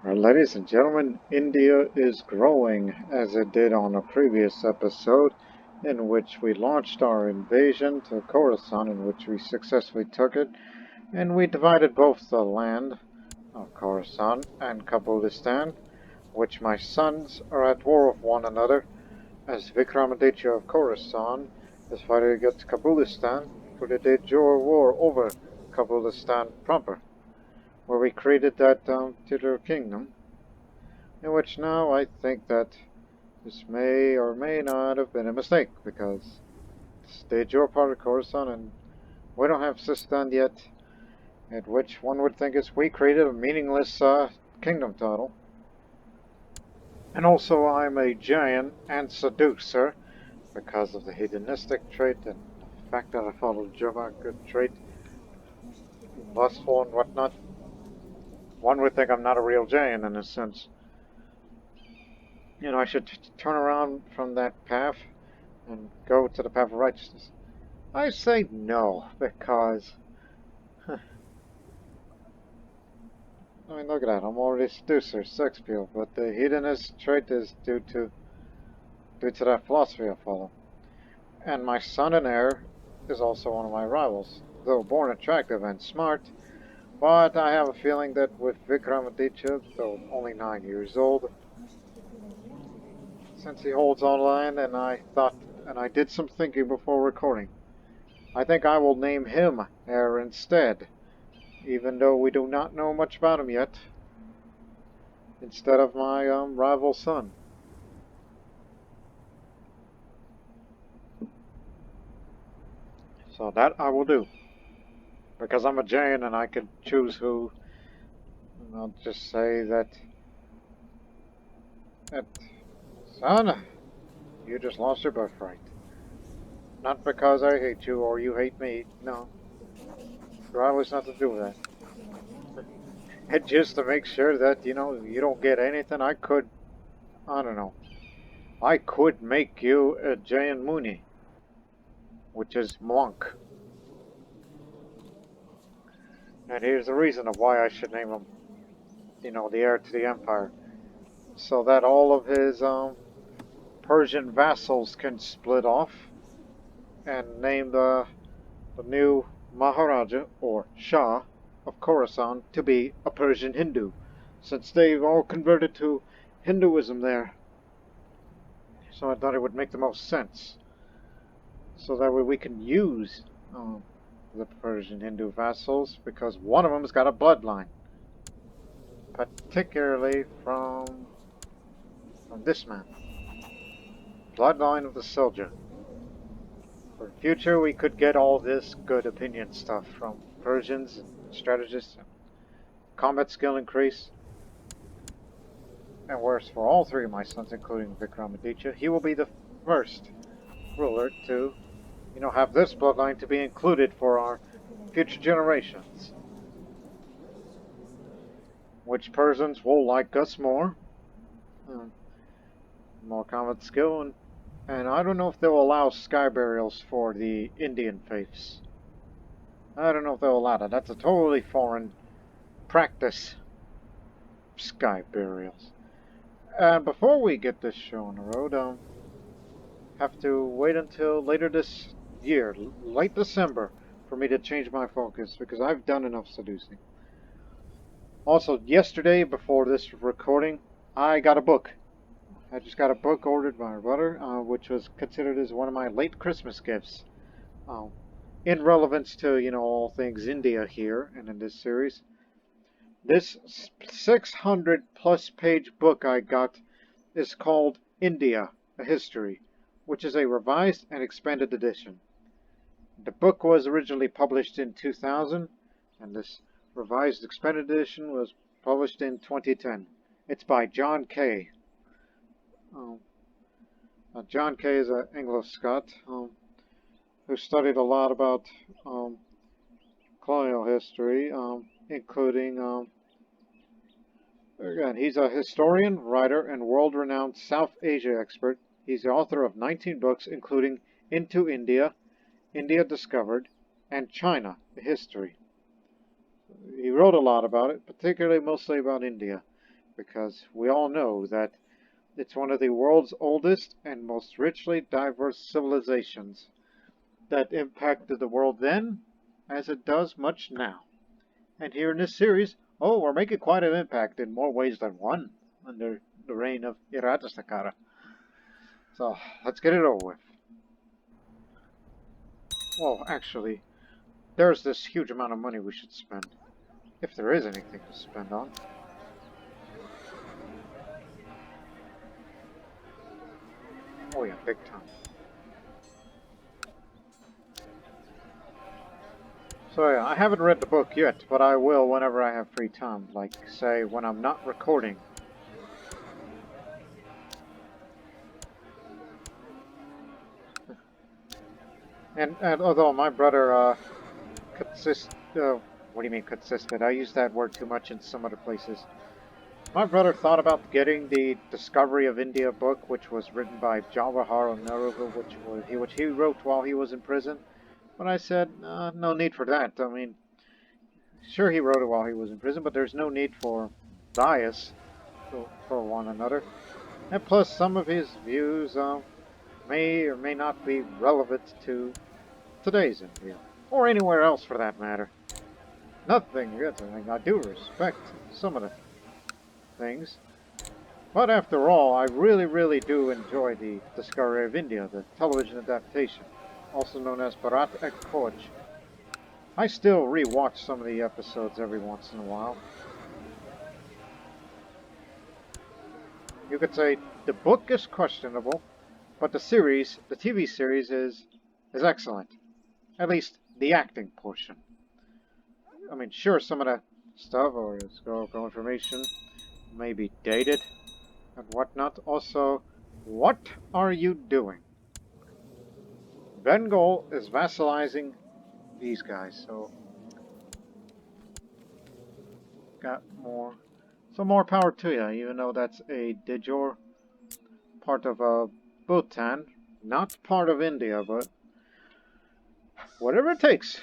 Ladies and gentlemen, India is growing as it did on a previous episode in which we launched our invasion to Khorasan, in which we successfully took it, and we divided both the land of Khorasan and Kabulistan, which my sons are at war with one another, as Vikramâtittâ II of Khorasan is fighting against Kabulistan for the de jure war over Kabulistan proper, where we created that titular kingdom, in which now I think that this may or may not have been a mistake, because it's de jure part of Khorasan and we don't have Sistan yet, at which one would think is we created a meaningless kingdom title. And also I'm a giant and seducer because of the hedonistic trait and the fact that I follow the Jermaka trait, lustful and whatnot. One would think I'm not a real giant in a sense. I should turn around from that path and go to the path of righteousness. I say no, because I mean, look at that. I'm already seducer, sex appeal, but the hedonist trait is due to that philosophy I follow. And my son and heir is also one of my rivals, though born attractive and smart. But I have a feeling that with Vikramâtittâ, though only 9 years old, since he holds all land, and I did some thinking before recording, I think I will name him heir instead, even though we do not know much about him yet, instead of my rival son. So that I will do, because I'm a giant and I can choose who. And I'll just say that, son, you just lost your birthright. Not because I hate you or you hate me, no. God was nothing to do with that. And just to make sure that, you don't get anything, I don't know, I could make you a giant Muni, which is monk. And here's the reason of why I should name him, the heir to the empire. So that all of his Persian vassals can split off and name the new Maharaja, or Shah, of Khorasan to be a Persian Hindu, since they've all converted to Hinduism there. So I thought it would make the most sense. So that way we can use the Persian Hindu vassals, because one of them's got a bloodline. Particularly from this man. Bloodline of the soldier. For the future, we could get all this good opinion stuff from Persians and strategists, and combat skill increase. And worse for all three of my sons, including Vikramâtittâ, he will be the first ruler to, have this bloodline to be included for our future generations. Which Persians will like us more. More combat skill, and I don't know if they'll allow sky burials for the Indian faiths. I don't know if they'll allow that. That's a totally foreign practice. Sky burials. And before we get this show on the road, have to wait until later this year, late December, for me to change my focus, because I've done enough seducing. Also, yesterday, before this recording, I got a book. I just got a book ordered by my brother, which was considered as one of my late Christmas gifts. In relevance to, all things India here and in this series. This 600 plus page book I got is called India, a History, which is a revised and expanded edition. The book was originally published in 2000, and this revised expanded edition was published in 2010. It's by John Kay. John Kay is an Anglo-Scot who studied a lot about colonial history, including, again, he's a historian, writer, and world-renowned South Asia expert. He's the author of 19 books, including Into India, India Discovered, and China, a History. He wrote a lot about it, particularly mostly about India, because we all know that it's one of the world's oldest and most richly diverse civilizations that impacted the world then as it does much now. And here in this series, oh, we're making quite an impact in more ways than one under the reign of Irâcâcekara. So, let's get it over with. Well, actually, there's this huge amount of money we should spend. If there is anything to spend on. Oh yeah, big time. So yeah, I haven't read the book yet, but I will whenever I have free time, like, say, when I'm not recording. And although my brother, what do you mean consisted? I use that word too much in some other places. My brother thought about getting the Discovery of India book, which was written by Jawaharlal Nehru, which he wrote while he was in prison. But I said, no need for that. I mean, sure he wrote it while he was in prison, but there's no need for bias for one another. And plus, some of his views may or may not be relevant to today's India, or anywhere else for that matter. Nothing against anything. I do respect some of the things. But after all, I really do enjoy the Discovery of India, the television adaptation, also known as Bharat Ek Khoj. I still re-watch some of the episodes every once in a while. You could say the book is questionable, but the TV series is excellent. At least the acting portion. I mean, sure, some of the stuff or historical information may be dated and whatnot. Also, what are you doing? Bengal is vassalizing these guys, so got more. So more power to you, even though that's a de jure part of Bhutan, not part of India, but whatever it takes.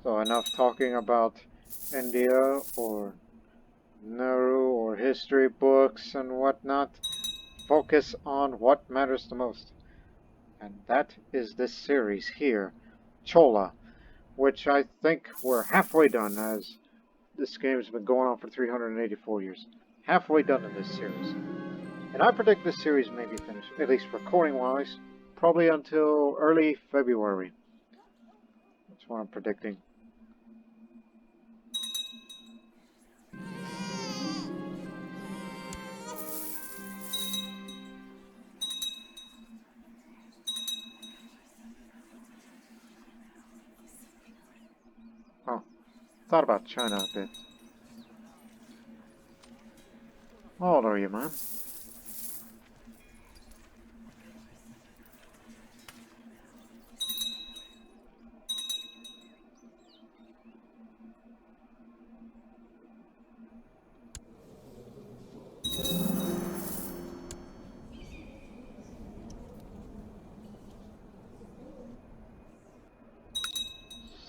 So enough talking about India or Nehru or history books and whatnot. Focus on what matters the most. And that is this series here, Chola, which I think we're halfway done, as this game's been going on for 384 years. Halfway done in this series. And I predict this series may be finished, at least recording-wise, probably until early February. That's what I'm predicting. Oh, thought about China a bit. How old are you, man?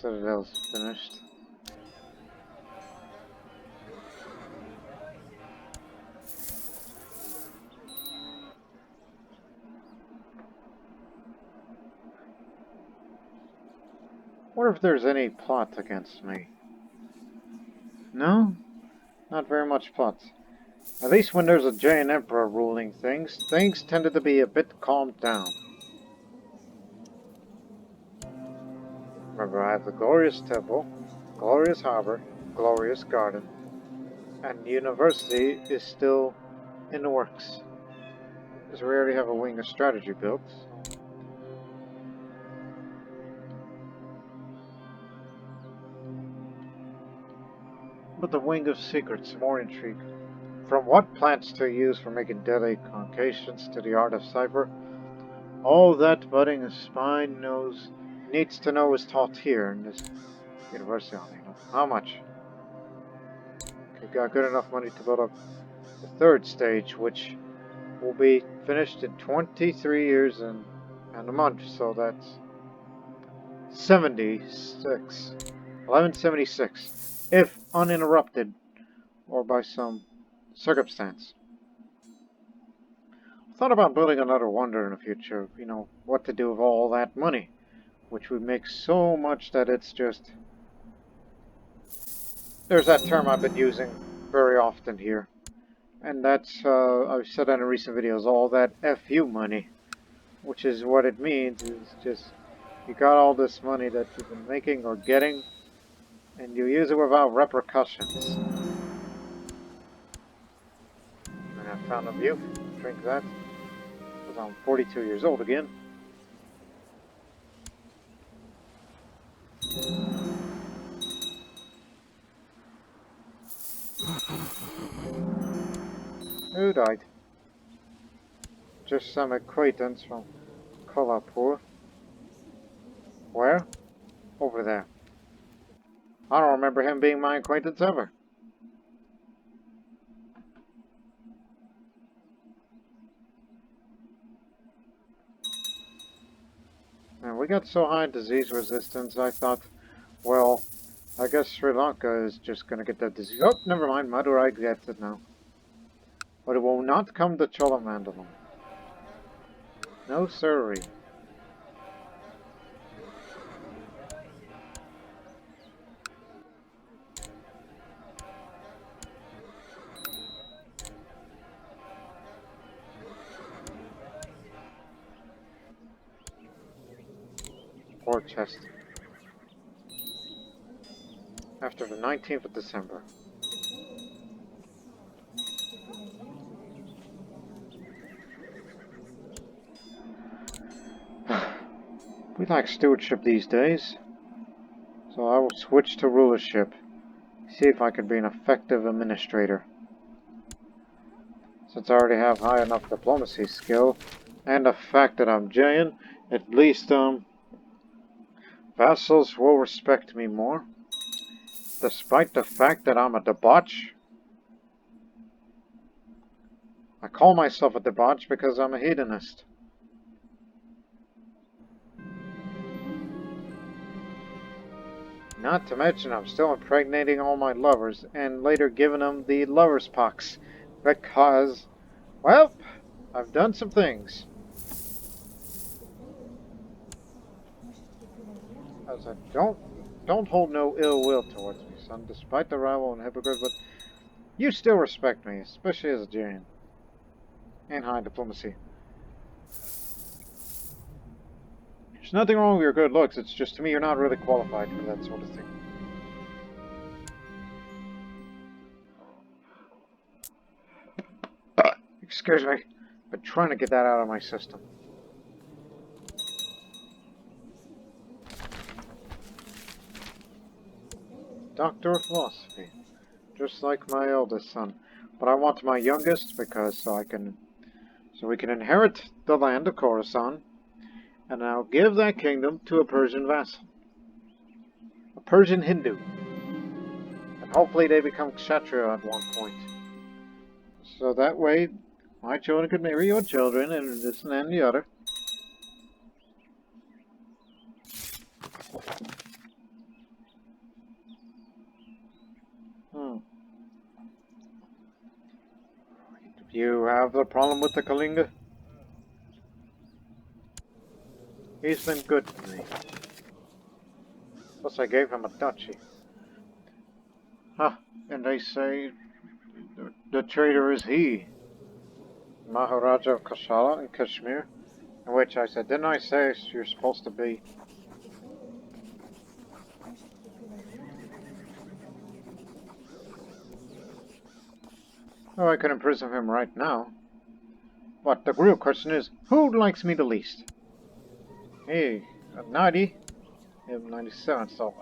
Citadel's finished. Wonder if there's any plot against me. No? Not very much plot. At least when there's a giant emperor ruling things, things tended to be a bit calmed down. Remember, I have the glorious temple, glorious harbor, glorious garden, and the university is still in the works. Because we already have a wing of strategy built. But the wing of secrets, more intrigue. From what plants to use for making deadly concoctions to the art of cipher, all that budding spine needs to know is taught here in this university. How much? Okay, got good enough money to build up the third stage, which will be finished in 23 years and a month, so that's 76 1176, if uninterrupted or by some circumstance. Thought about building another wonder in the future, you know, what to do with all that money, which would make so much that it's just... There's that term I've been using very often here, and that's, I've said that in recent videos, all that FU money, which is what it means, is just, you got all this money that you've been making or getting, and you use it without repercussions. And I found a view, drink that, because I'm 42 years old again. Who died? Just some acquaintance from Kolhapur. Where? Over there. I don't remember him being my acquaintance ever. And we got so high in disease resistance, I thought, well, I guess Sri Lanka is just gonna get that disease. Oh, never mind, Madurai gets it now. But it will not come to Chola Mandalum. No sirree. War chest. After the 19th of December. We lack stewardship these days, so I will switch to rulership. See if I can be an effective administrator. Since I already have high enough diplomacy skill, and the fact that I'm Jain, at least, vassals will respect me more. Despite the fact that I'm a debauch. I call myself a debauch because I'm a hedonist. Not to mention I'm still impregnating all my lovers and later giving them the lover's pox. Because, well, I've done some things. As I don't hold no ill will towards me, son, despite the rival and hypocrite, but you still respect me, especially as a Jain. And high diplomacy. There's nothing wrong with your good looks, it's just to me you're not really qualified for that sort of thing. Excuse me, but trying to get that out of my system. Doctor of Philosophy, just like my eldest son. But I want my youngest because so we can inherit the land of Khorasan, and I'll give that kingdom to a Persian vassal, a Persian Hindu, and hopefully they become Kshatriya at one point. So that way, my children could marry your children, and this and that and the other. You have the problem with the Kalinga? He's been good to me. Plus I gave him a duchy. Huh, and they say the traitor is he. Maharaja of Koshala in Kashmir. In which I said, didn't I say you're supposed to be? Oh, I could imprison him right now. But the real question is, who likes me the least? Hey, at 90, I'm 97, so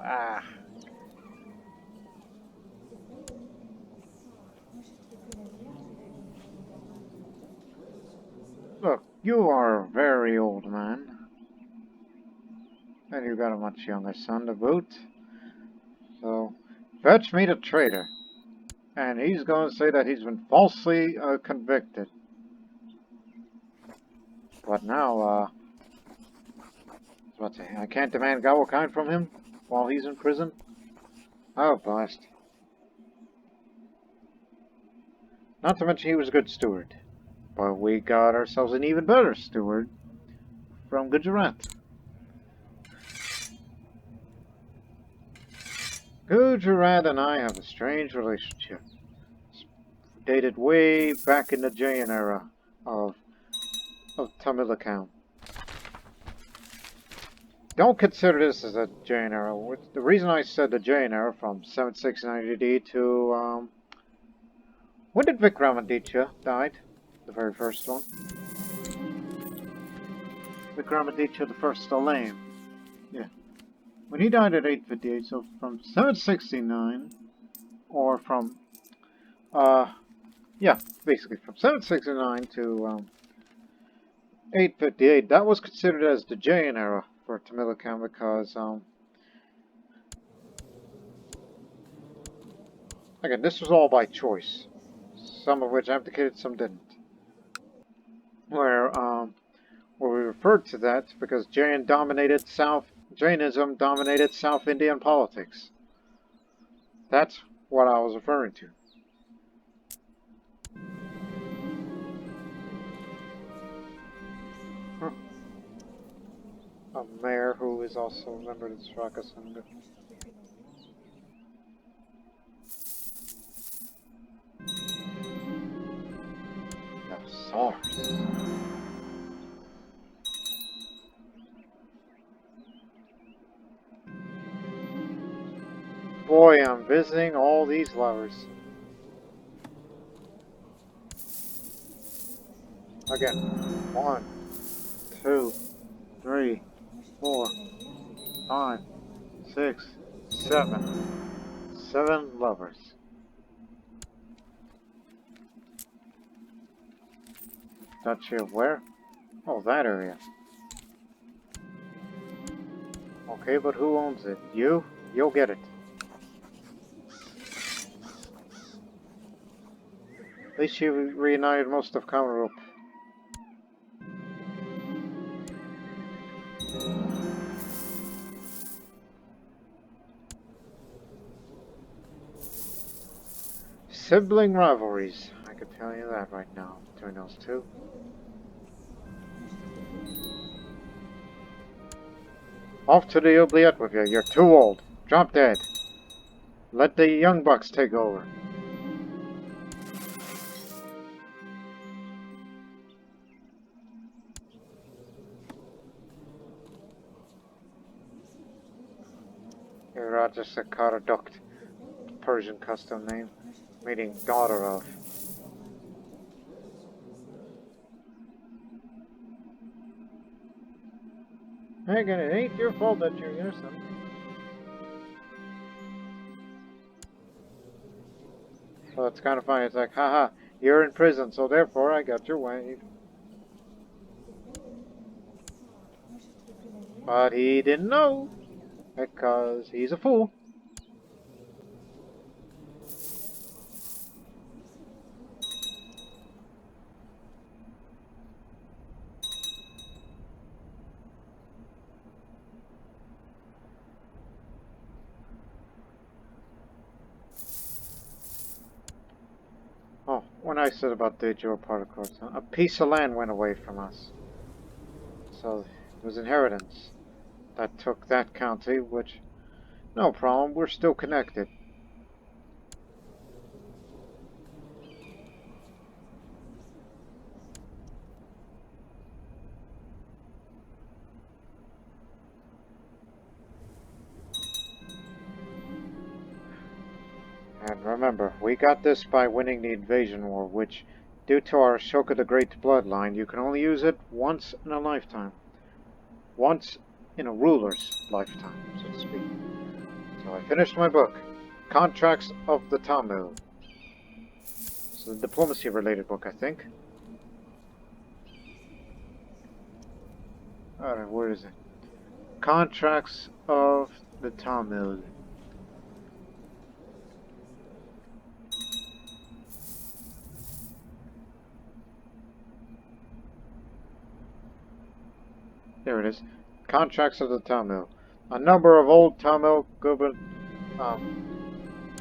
Look, you are a very old man. And you got a much younger son to boot. So, fetch me the traitor. And he's going to say that he's been falsely convicted. But now, I can't demand Gawakind from him while he's in prison. Oh, blast. Not to mention he was a good steward. But we got ourselves an even better steward from Gujarat. Gujarat and I have a strange relationship. It's dated way back in the Jain era of Tamilakam. Don't consider this as a Jain era. The reason I said the Jain era from 769 AD to when did Vikramâtittâ died? The very first one. Vikramâtittâ the first, the lame. Yeah. When he died at 858, so from 769, or from, yeah, basically from 769 to 858, that was considered as the Jain era for Tamilakam because, again, this was all by choice. Some of which abdicated, some didn't. Where we referred to that because Jainism dominated South Indian politics. That's what I was referring to. Huh. A mayor who is also a member of the Sraka Sangha. The SARS. Boy, I'm visiting all these lovers. Again, 1, 2, 3, 4, 5, 6, 7. 7 lovers. Duchy of where? Oh, that area. Okay, but who owns it? You? You'll get it. At least you reunited most of Cameroon. Sibling rivalries. I could tell you that right now between those two. Off to the oubliette with you. You're too old. Drop dead. Let the young bucks take over. Irâcâkara duct. Persian custom name. Meaning daughter of. Again, it ain't your fault that you're innocent. So it's kind of funny. It's like, haha, you're in prison, so therefore I got your way. But he didn't know, because he's a fool. Oh, when I said about the Joe particles, a piece of land went away from us. So it was inheritance that took that county, which, no problem, we're still connected. And remember, we got this by winning the invasion war, which, due to our Ashoka the Great bloodline, you can only use it once in a lifetime. Once in a ruler's lifetime, so to speak. So I finished my book, Contracts of the Tamil. It's a diplomacy-related book, I think. Alright, where is it? Contracts of the Tamil. There it is. Contracts of the Tamil. A number of old Tamil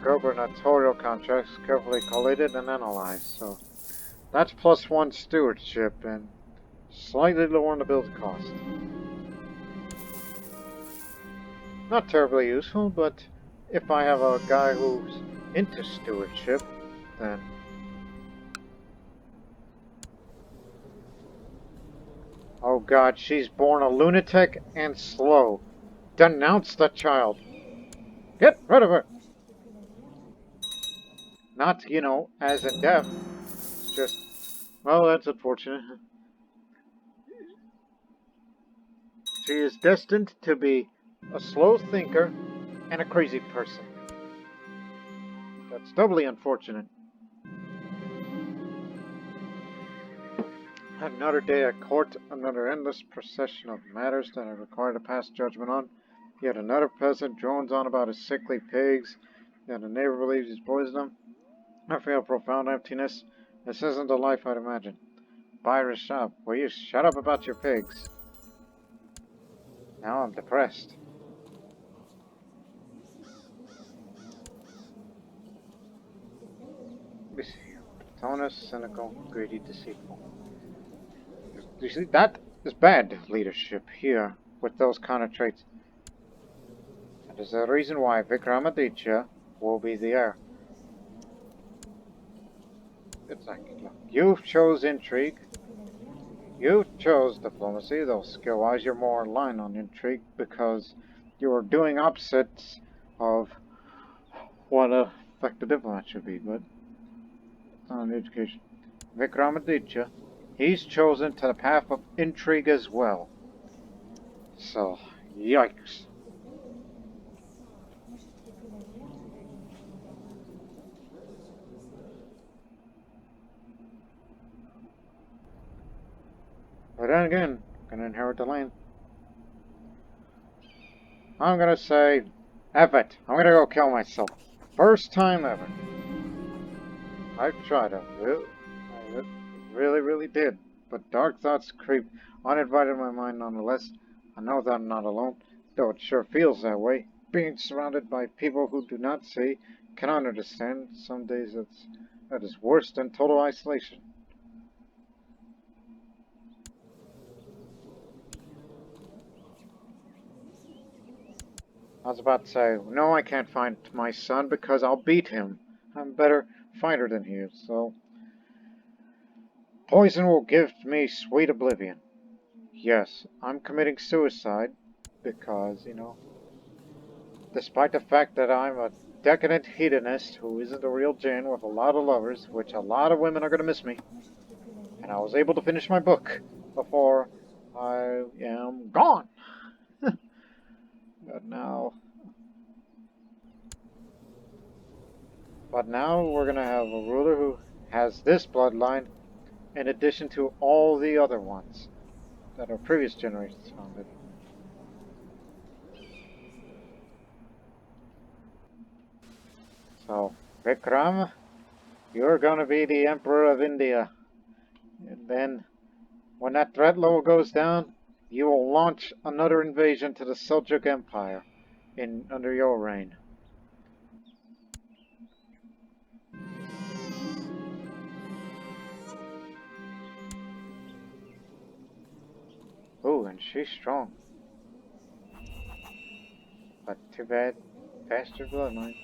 gubernatorial contracts carefully collated and analyzed. So that's +1 stewardship and slightly lower on the build cost. Not terribly useful, but if I have a guy who's into stewardship, then... Oh god, she's born a lunatic and slow. Denounce the child. Get rid of her! Not, you know, as in death. It's just... Well, that's unfortunate. She is destined to be a slow thinker and a crazy person. That's doubly unfortunate. Another day at court, another endless procession of matters that I require to pass judgment on. Yet another peasant drones on about his sickly pigs, yet a neighbor believes he's poisoned them. I feel profound emptiness. This isn't the life I'd imagined. Byron, shop, will you shut up about your pigs? Now I'm depressed. Let me see. Tonus, cynical, greedy, deceitful. You see, that is bad leadership here with those kind of traits. That is the reason why Vikramâtittâ II will be the heir. It's like, look, you chose intrigue. You chose diplomacy, though skill-wise you're more in line on intrigue because you're doing opposites of what a effective diplomat should be, but it's not an education. Vikramâtittâ, he's chosen to the path of intrigue as well. So, yikes. But then again, I'm gonna inherit the land. I'm gonna say, F it. I'm gonna go kill myself. First time ever. I've tried it. I really did. But dark thoughts creep uninvited in my mind nonetheless. I know that I'm not alone, though it sure feels that way. Being surrounded by people who do not see, cannot understand, some days that is worse than total isolation. I was about to say, no, I can't find my son because I'll beat him. I'm a better fighter than he is, so... Poison will give me sweet oblivion. Yes, I'm committing suicide because, you know, despite the fact that I'm a decadent hedonist who isn't a real Jane with a lot of lovers, which a lot of women are going to miss me, and I was able to finish my book before I am gone. But now we're going to have a ruler who has this bloodline in addition to all the other ones that our previous generations founded. So, Vikram, you're going to be the Emperor of India. And then, when that threat level goes down, you will launch another invasion to the Seljuk Empire under your reign. Ooh, and she's strong. But too bad, bastard bloodline.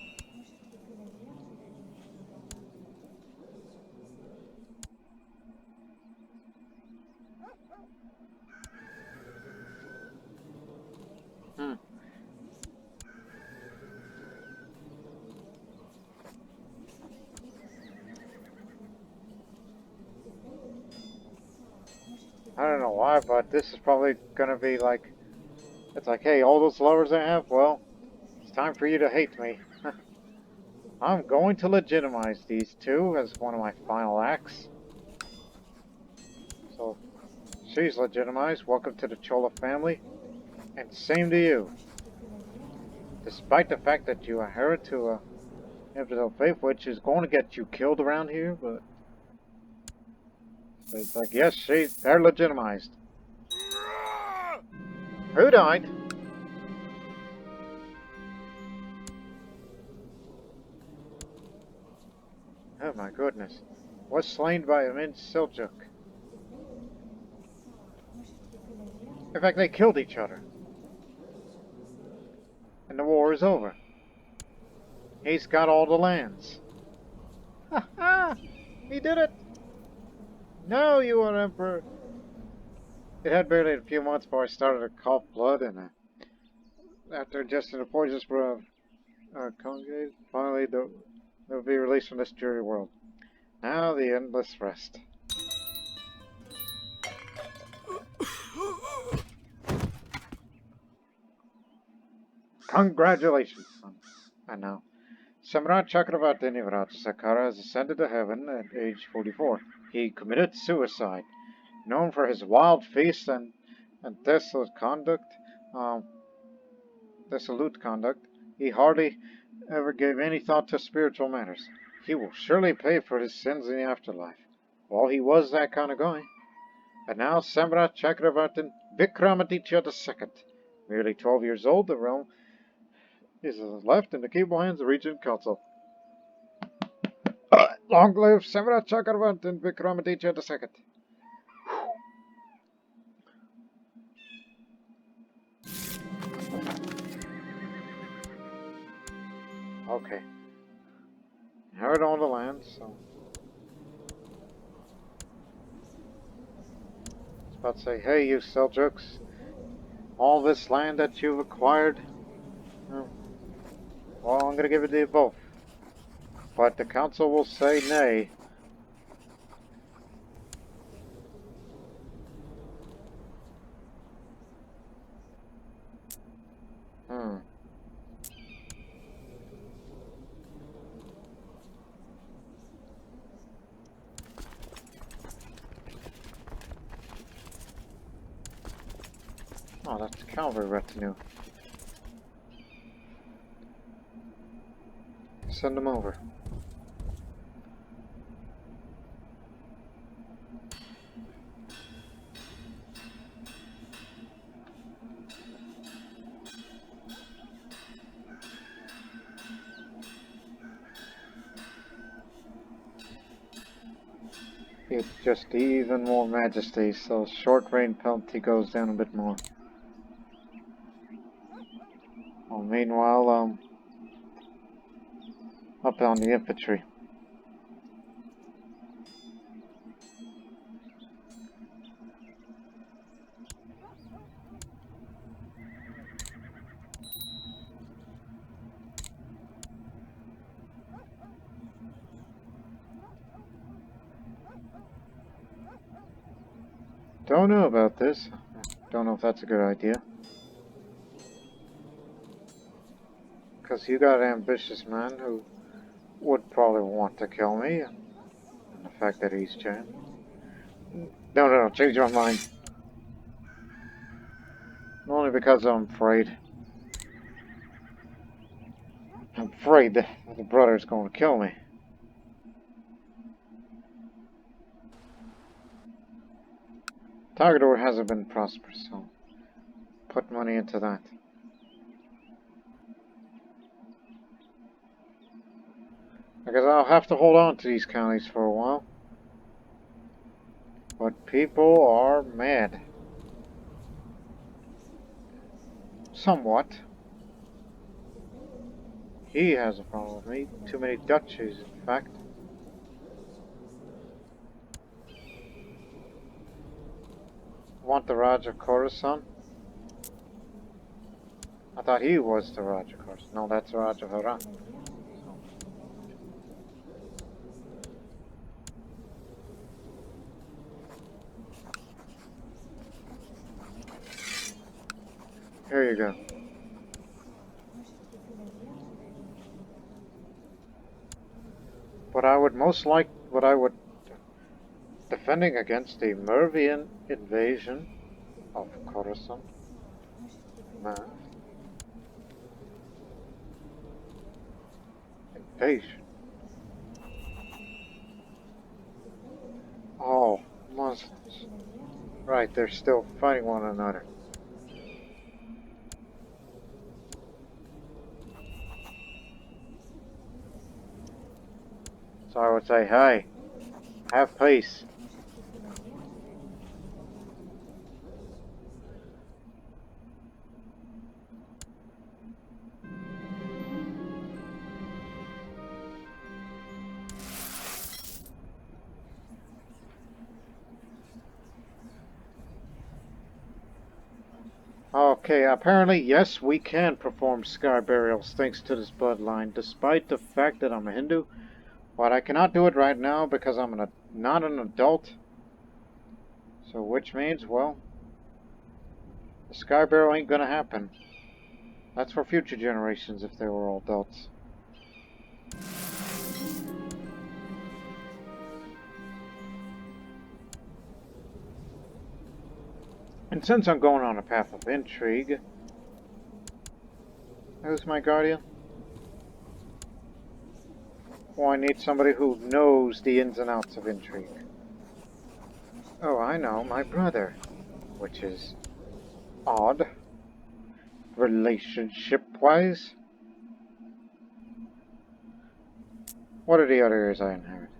I don't know why, but this is probably gonna be like... It's like, hey, all those lovers I have, well, it's time for you to hate me. I'm going to legitimize these two as one of my final acts. So, she's legitimized. Welcome to the Chola family. And same to you. Despite the fact that you inherit to a infidel faith, which is going to get you killed around here, but it's like, yes, they're legitimized. Who died? Oh my goodness. Was slain by immense Seljuk. In fact, they killed each other. And the war is over. He's got all the lands. Ha ha! He did it! Now you are emperor. It had barely a few months before I started to cough blood, and after ingesting a poisonous brew of congregate, finally they'll be released from this dreary world. Now the endless rest. Congratulations, son. I know. Samrat Chakravartin Irâcâkara has ascended to heaven at age 44. He committed suicide. Known for his wild feasts and dissolute conduct, he hardly ever gave any thought to spiritual matters. He will surely pay for his sins in the afterlife. Well, he was that kind of guy. And now Samrat Chakravartin Vikramâtittâ II, merely 12 years old, the realm is left in the capable hands of the Regent Council. Long live Samrat Chakravartin Vikramâtittâ II. Okay. Inherit all the land, so... I was about to say, hey, you Seljuks, all this land that you've acquired, well, I'm going to give it to you both. But the council will say nay. Oh, that's cavalry retinue. Send them over. It's just even more majesty, so short range penalty goes down a bit more. Well, meanwhile, up on the infantry. Don't know about this. Don't know if that's a good idea. Because you got an ambitious man who would probably want to kill me. And the fact that he's changed. No, change my mind. Only because I'm afraid. I'm afraid that the brother's going to kill me. Targador hasn't been prosperous, so put money into that. Because I'll have to hold on to these counties for a while. But people are mad. Somewhat. He has a problem with me. Too many duchies, in fact. Want the Raja of Khorasan? I thought he was the Raja of Khorasan. No, that's Raja of Haran. Here you go. What I would defending against the Mervian invasion of Khorasan. Invasion. Oh, Muslims. Right, they're still fighting one another. So I would say, hey, have peace. Okay, apparently, yes, we can perform sky burials thanks to this bloodline, despite the fact that I'm a Hindu. But I cannot do it right now because I'm not an adult. So, which means, well, the sky burial ain't gonna happen. That's for future generations if they were all adults. And since I'm going on a path of intrigue, who's my guardian? Well, I need somebody who knows the ins and outs of intrigue. Oh, I know, my brother. Which is odd. Relationship-wise. What are the other areas I inherit?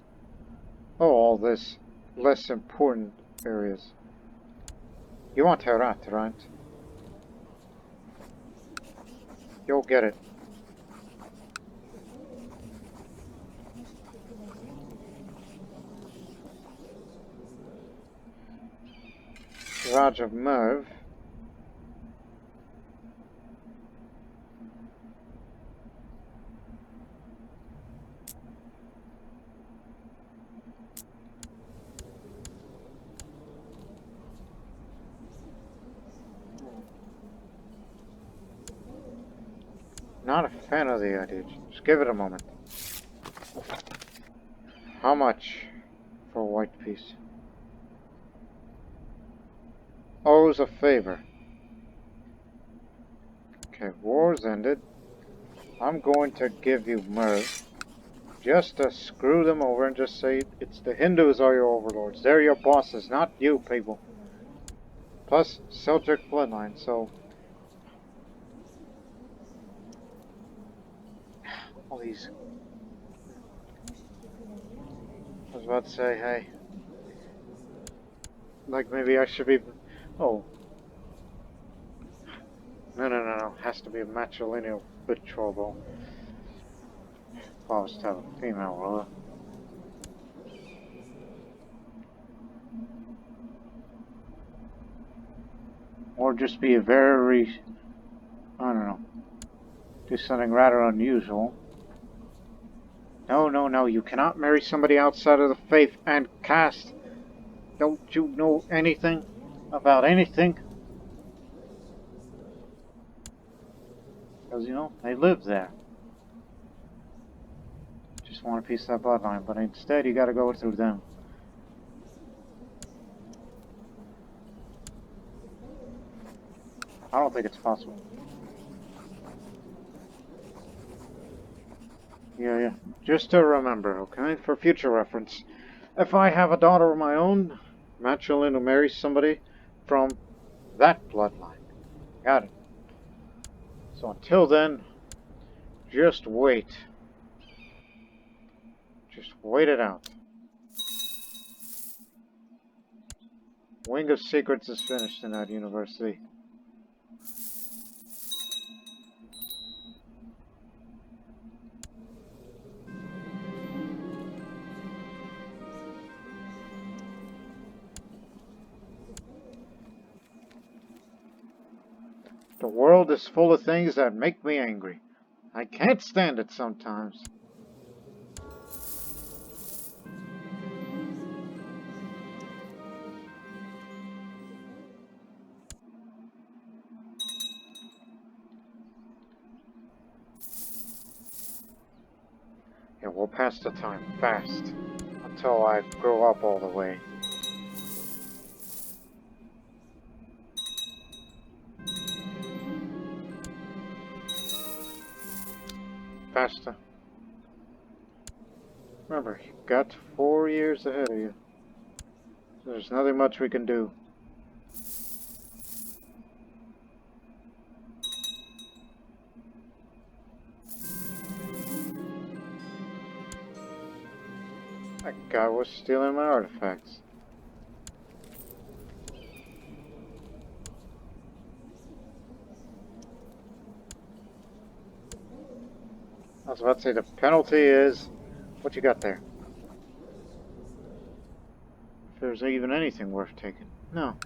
Oh, all this less important areas. You want Herat, right? You'll get it. Raj of Merv. Not a fan of the idea. Just give it a moment. How much for a white piece? Owes a favor. Okay, war's ended. I'm going to give you Merv. Just to screw them over and just say it's the Hindus are your overlords. They're your bosses, not you people. Plus, Seljuk bloodline, so... all these... I was about to say, hey... like maybe I should be... oh. No. Has to be a matrilineal betrothal. If I was to have a female ruler. Or just be a very... I don't know. Do something rather unusual. No. You cannot marry somebody outside of the faith and caste. Don't you know anything about anything? Because, you know, they live there. Just want a piece of that bloodline, but instead you gotta go through them. I don't think it's possible. Yeah. Just to remember, okay? For future reference. If I have a daughter of my own, matrilineal will marry somebody from that bloodline. Got it. So until then, just wait. Just wait it out. Wing of Secrets is finished in that university. The world is full of things that make me angry. I can't stand it sometimes. Yeah, we'll pass the time fast until I grow up all the way. Faster. Remember, you've got 4 years ahead of you. So there's nothing much we can do. That guy was stealing my artifacts. I was about to say the penalty is what you got there. If there's even anything worth taking. No.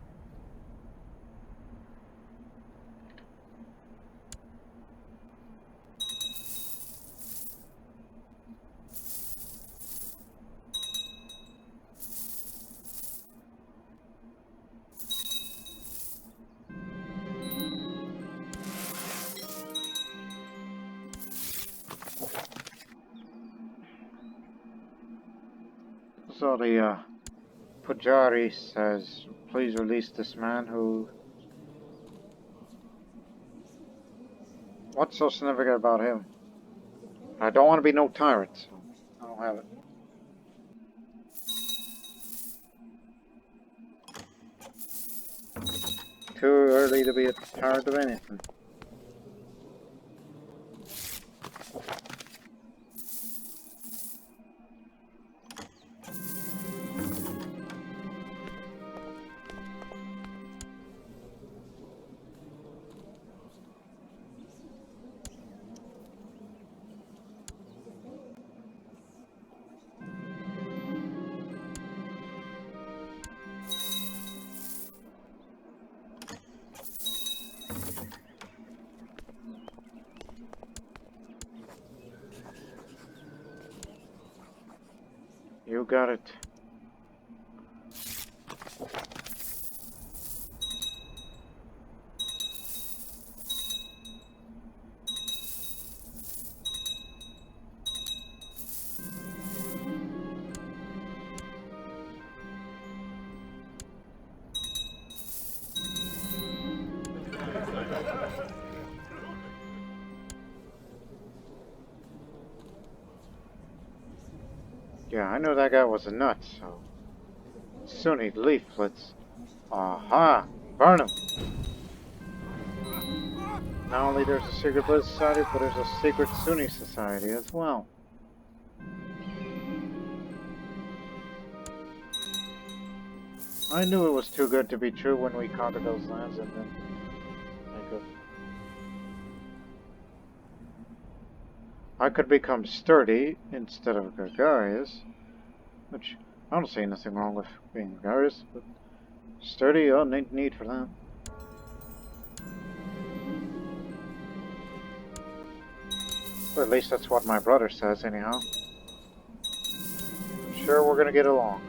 So the Pujari says, please release this man who... What's so significant about him? I don't want to be no tyrant, so I don't have it. Too early to be a tyrant of anything. You got it. Yeah, I knew that guy was a nut, so... Sunni leaflets. Aha! Burn him! Not only there's a secret Buddhist society, but there's a secret Sunni society as well. I knew it was too good to be true when we conquered those lands, and then I could become sturdy instead of gregarious, which I don't see anything wrong with being gregarious, but sturdy, oh, need for that. Or at least that's what my brother says, anyhow. I'm sure we're gonna get along.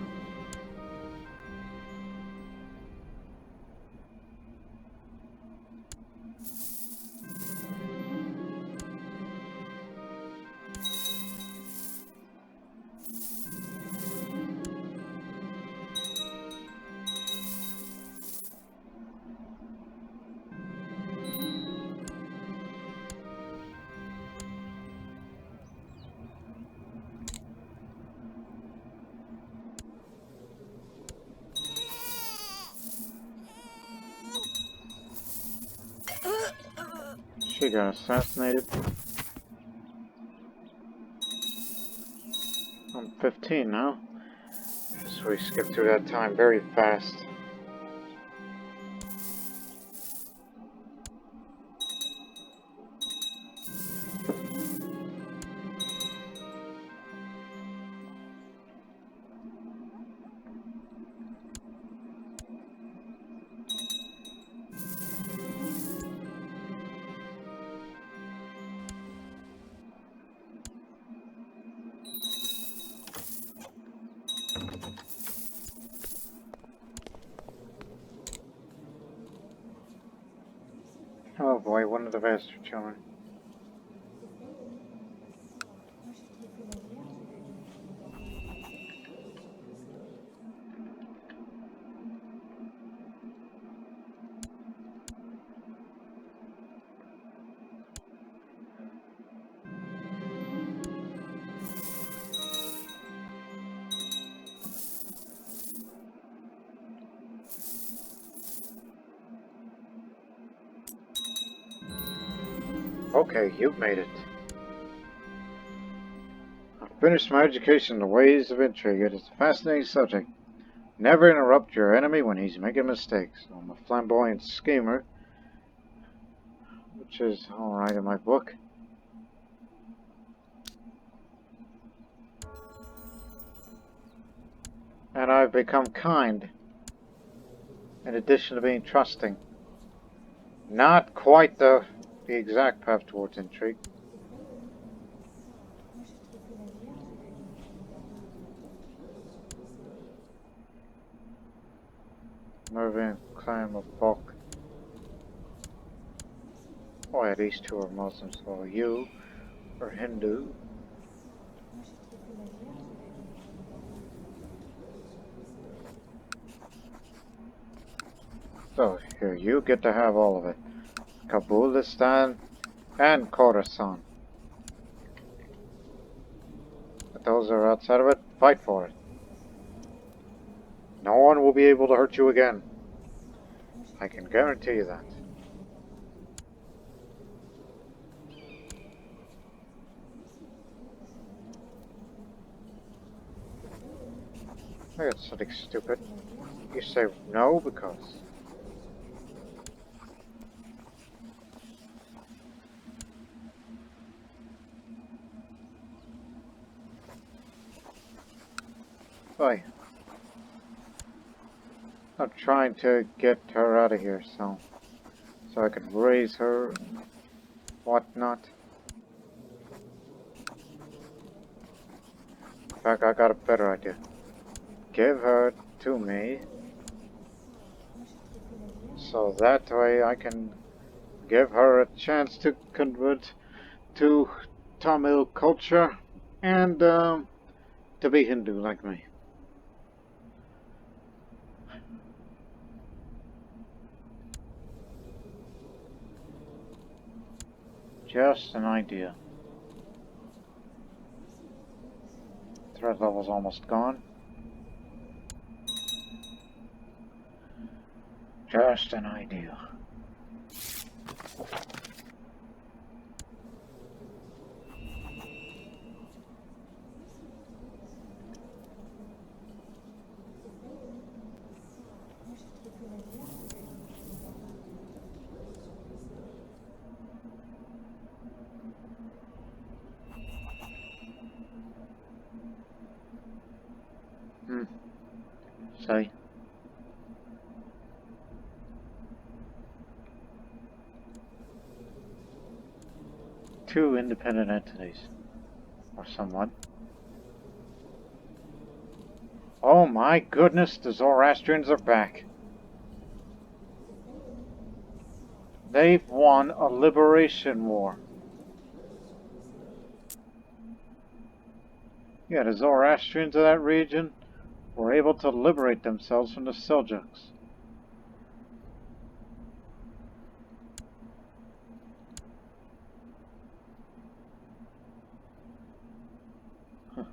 She got assassinated. I'm 15 now. So we skipped through that time very fast. Oh boy, one of the bastard children. Okay, you've made it. Finished my education in the ways of intrigue. It is a fascinating subject. Never interrupt your enemy when he's making mistakes. I'm a flamboyant schemer, which is alright in my book. And I've become kind, in addition to being trusting. Not quite the exact path towards intrigue. Mervyn claim of bulk. Oh yeah, these two are Muslims. Well, you are Hindu. So here, you get to have all of it. Kabulistan and Khorasan. But those are outside of it, fight for it. No one will be able to hurt you again. I can guarantee you that. I got something stupid. You say no because... Why? I'm trying to get her out of here, so I can raise her and whatnot. In fact, I got a better idea. Give her to me, so that way I can give her a chance to convert to Tamil culture and to be Hindu like me. Just an idea. Threat level's almost gone. Just an idea. Say. Two independent entities. Or somewhat. Oh my goodness, the Zoroastrians are back. They've won a liberation war. Yeah, the Zoroastrians of that region were able to liberate themselves from the Seljuks. Huh.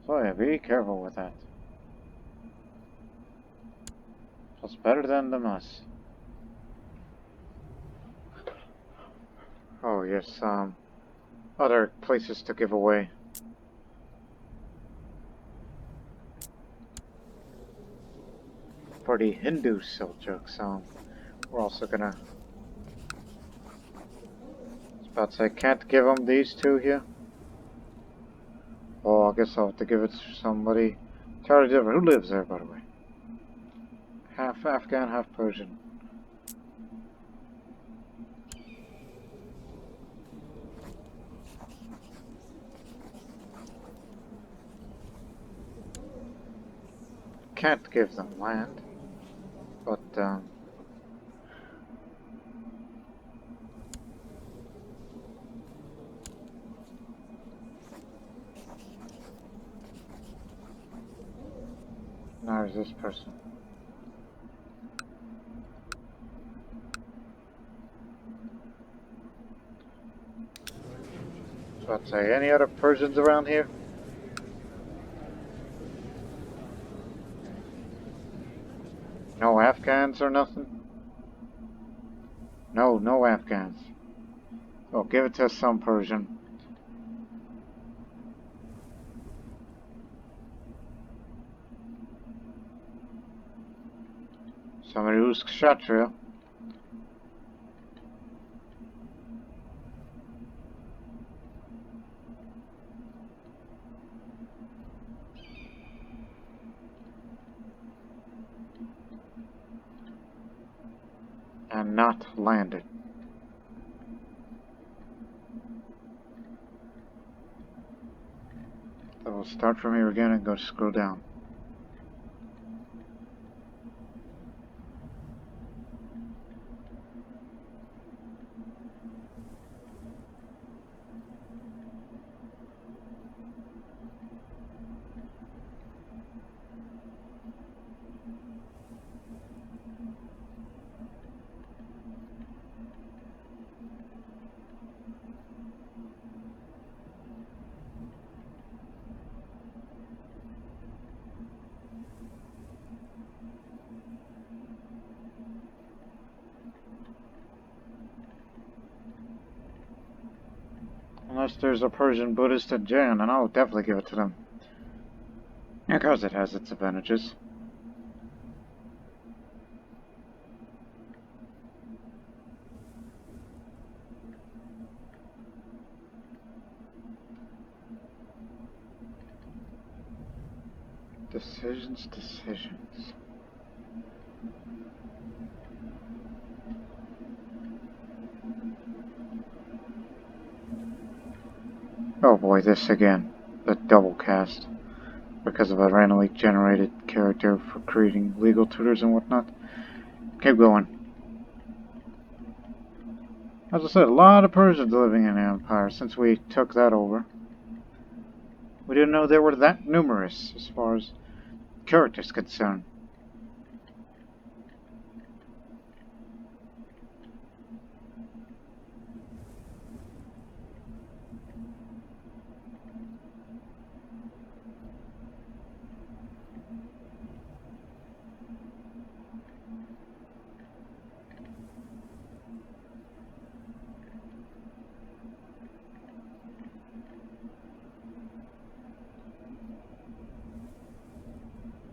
So yeah, be careful with that. It's better than the mess. Oh yes, other places to give away. For the Hindu Seljuks, we're also gonna... I was about to say, can't give them these two here. Oh, I guess I'll have to give it to somebody entirely different. Who lives there, by the way? Half Afghan, half Persian. Can't give them land, but now there's this person. So I'd say, any other Persians around here? No Afghans or nothing? No, no Afghans. Oh, give it to some Persian. Somebody who's Kshatriya. And not landed. So we'll start from here again and go scroll down. Unless there's a Persian Buddhist in Jain, and I'll definitely give it to them. Because it has its advantages. Decisions. Oh boy, this again. The double cast. Because of a randomly generated character for creating legal tutors and whatnot. Keep going. As I said, a lot of Persians living in the Empire since we took that over. We didn't know they were that numerous as far as characters concerned.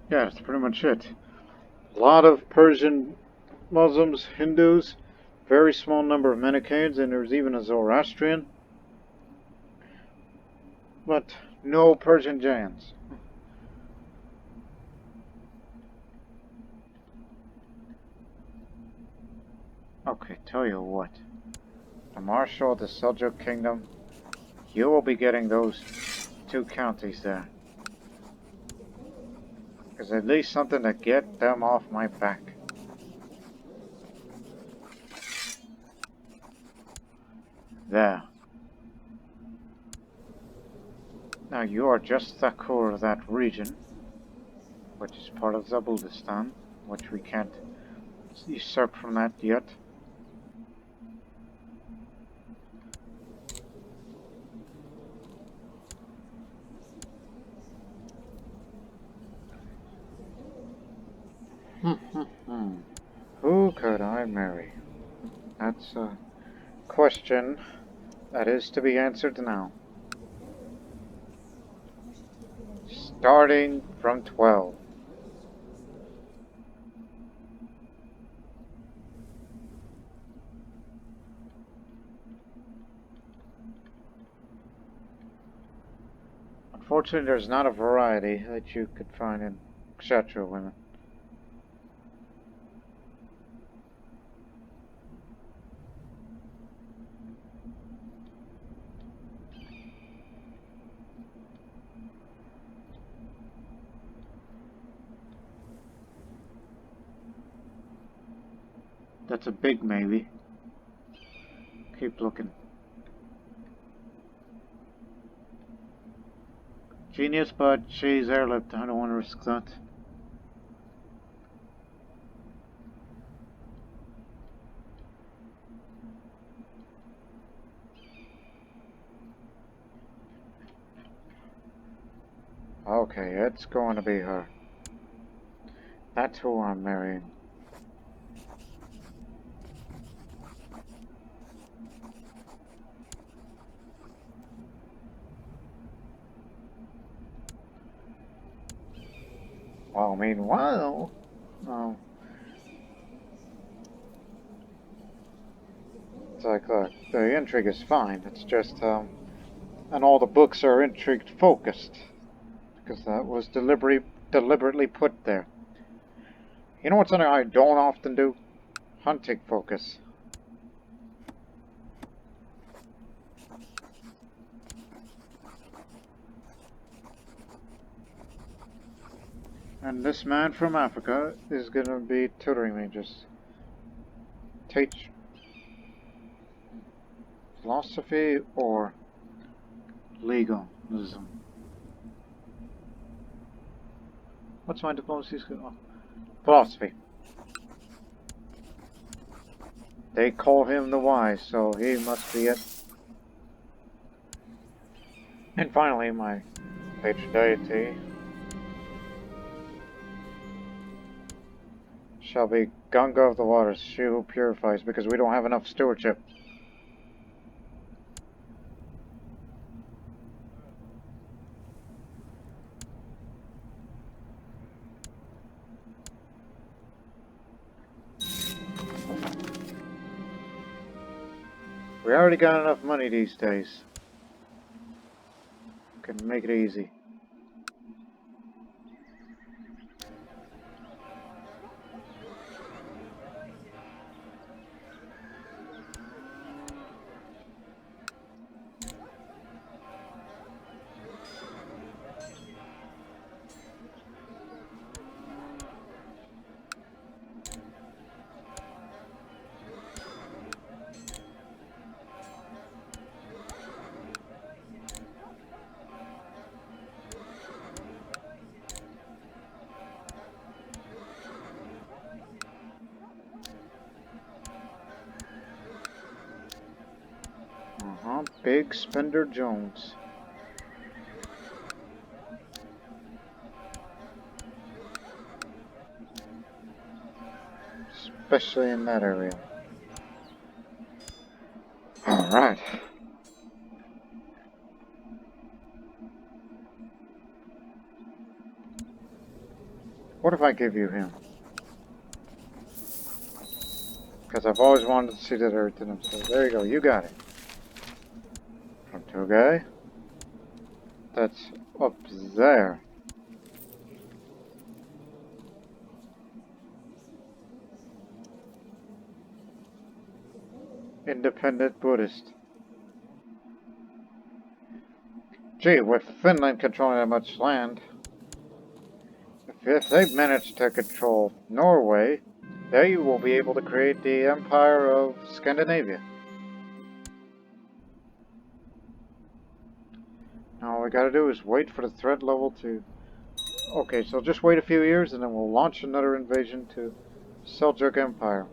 Yeah, that's pretty much it. A lot of Persian Muslims, Hindus, very small number of Manichaeans, and there's even a Zoroastrian. But no Persian Jains. Okay, tell you what. The Marshal of the Seljuk Kingdom, you will be getting those 2 counties there. There's at least something to get them off my back. There. Now you are just the core of that region, which is part of Zabulistan, which we can't usurp from that yet. Who could I marry? That's a question that is to be answered now. Starting from 12. Unfortunately, there's not a variety that you could find in Kshatriya women. That's a big maybe. Keep looking. Genius, but she's airlift. I don't want to risk that. Okay, it's going to be her. That's who I'm marrying. Well, meanwhile, it's like, look, the intrigue is fine. It's just, and all the books are intrigue focused because that was deliberately put there. You know what's something I don't often do? Hunting focus. And this man from Africa is gonna be tutoring me. Just teach philosophy or legalism. What's my diplomacy skill? Oh, philosophy. They call him the wise, so he must be it. And finally, my patron deity shall be Ganga of the waters, she who purifies, because we don't have enough stewardship. We already got enough money these days. Can make it easy. Big Spender Jones. Especially in that area. Alright. What if I give you him? Because I've always wanted to see that earth in him. So there you go, you got it. From to a guy that's up there. Independent Buddhist. Gee, with Finland controlling that much land, if they've managed to control Norway, they will be able to create the Empire of Scandinavia. Now all we gotta do is wait for the threat level to... Okay, so just wait a few years and then we'll launch another invasion to Seljuk Empire.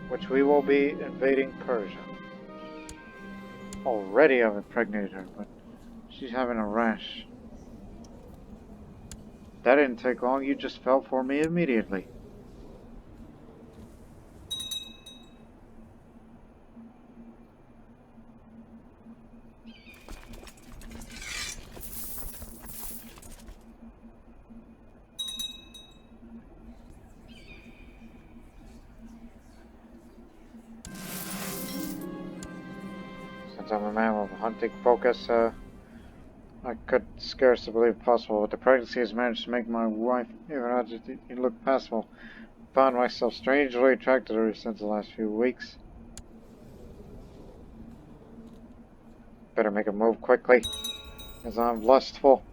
Which we will be invading Persia. Already I've impregnated her, but she's having a rash. That didn't take long, you just fell for me immediately. Since I'm a man with a hunting focus, I could scarcely believe it possible, but the pregnancy has managed to make my wife, Irâcâkara, look passable. Found myself strangely attracted to her since the last few weeks. Better make a move quickly, as I'm lustful.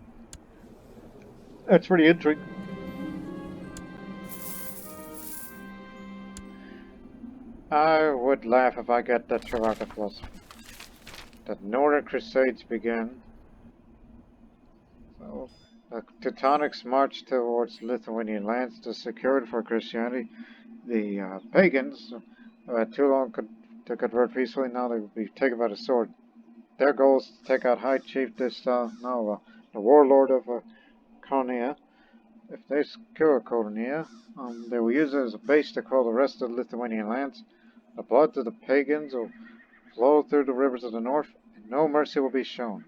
That's pretty intriguing. I would laugh if I got that Chakravartin philosophy. The Northern Crusades began. So, the Teutonics marched towards Lithuanian lands to secure it for Christianity. The pagans, who had too long to convert peacefully, now they would be taken by the sword. Their goal is to take out High Chief the warlord of Kononia. If they secure Kononia, they will use it as a base to quell the rest of the Lithuanian lands. The blood of the pagans will flow through the rivers of the north, and no mercy will be shown.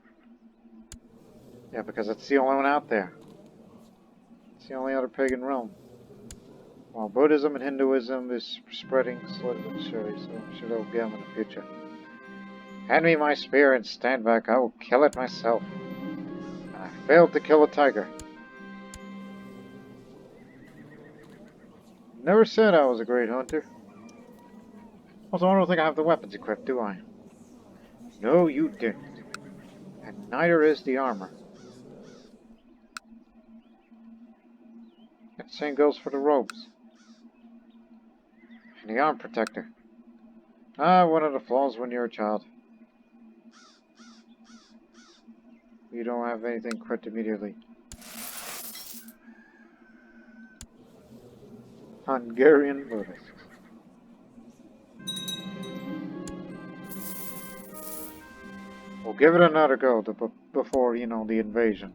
Yeah, because it's the only one out there. It's the only other pagan realm. While Buddhism and Hinduism is spreading slowly but surely, so I'm sure they'll get them in the future. Hand me my spear and stand back. I will kill it myself. And I failed to kill a tiger. Never said I was a great hunter. Also, I don't think I have the weapons equipped, do I? No, you didn't. And neither is the armor. And the same goes for the robes. And the arm protector. Ah, one of the flaws when you're a child. You don't have anything equipped immediately. Hungarian Buddhists. We'll give it another go before, you know, the invasion.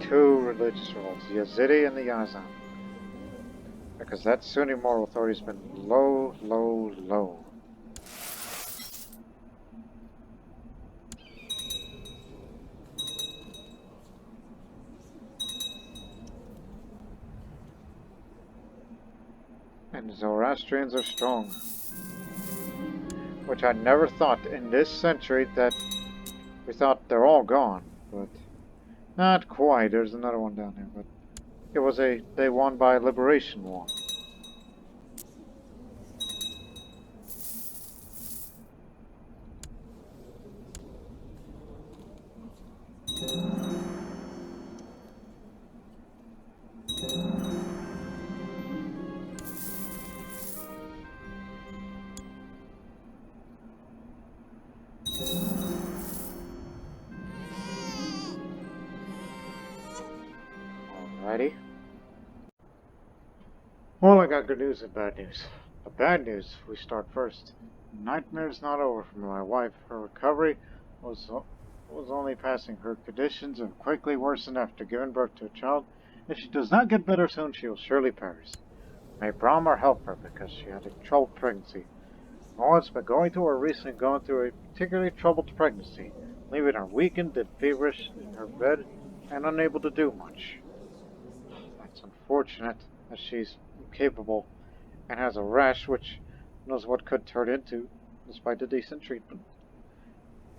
Two religious revolts, the Yazidi and the Yazan. Because that Sunni moral authority's been low, low, low. And Zoroastrians are strong. Which I never thought in this century that we thought they're all gone. But not quite. There's another one down there. But it was they won by liberation war. Alrighty. Well, I got good news and bad news. The bad news, we start first. Nightmare's not over for my wife. Her recovery was only passing. Her conditions have quickly worsened after giving birth to a child. If she does not get better soon, she will surely perish. May Brahma help her because she had a troubled pregnancy. Molly's been going through or recently gone through a particularly troubled pregnancy, leaving her weakened and feverish in her bed and unable to do much. That's unfortunate, as she's incapable and has a rash which knows what could turn into, despite the decent treatment.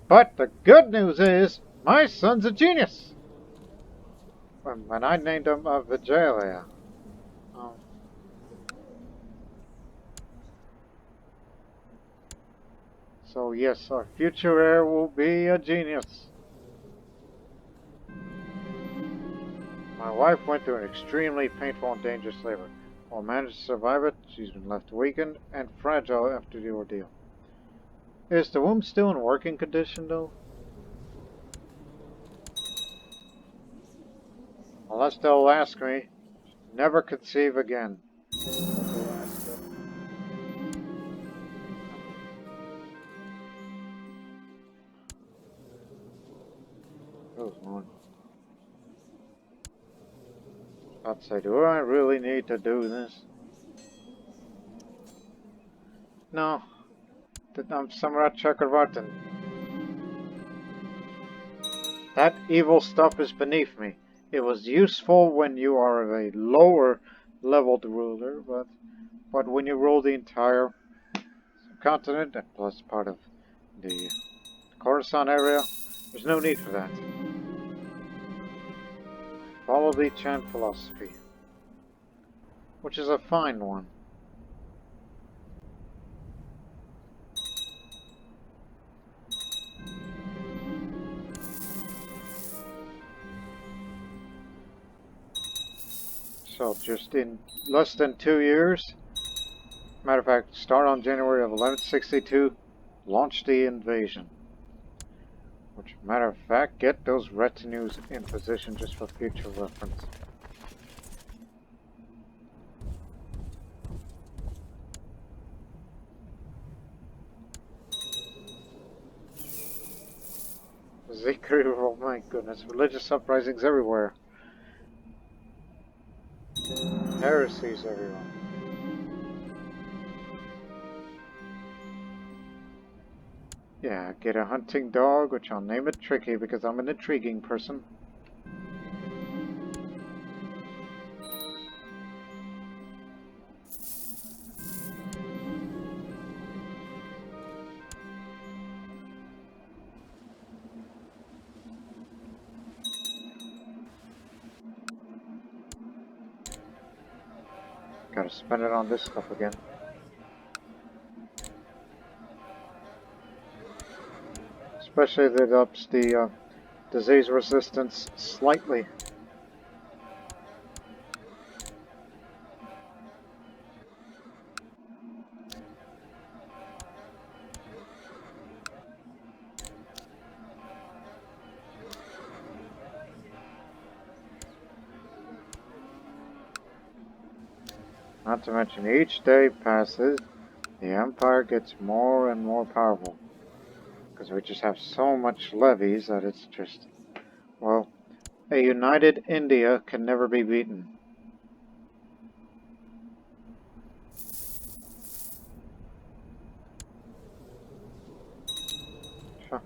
But the good news is, my son's a genius! And I named him Vijaya. So yes, our future heir will be a genius. My wife went through an extremely painful and dangerous labor. While managed to survive it, she's been left weakened and fragile after the ordeal. Is the womb still in working condition, though? Unless they'll ask me, never conceive again. Oh, Lord. I'd say, do I really need to do this? No. I'm Samrat Chakravartin. That evil stuff is beneath me. It was useful when you are a lower leveled ruler, but when you rule the entire subcontinent and plus part of the Khorasan area, there's no need for that. Follow the Chan philosophy, which is a fine one. So just in less than 2 years, matter of fact, start on January of 1162, launch the invasion. Which, matter of fact, get those retinues in position just for future reference. Secret, oh my goodness, religious uprisings everywhere. Heresies everywhere. Yeah, get a hunting dog, which I'll name it Tricky because I'm an intriguing person. Gotta spend it on this stuff again. Especially that ups the disease resistance slightly. Not to mention, each day passes, the Empire gets more and more powerful. Because we just have so much levies that it's just, well, a united India can never be beaten. Huh.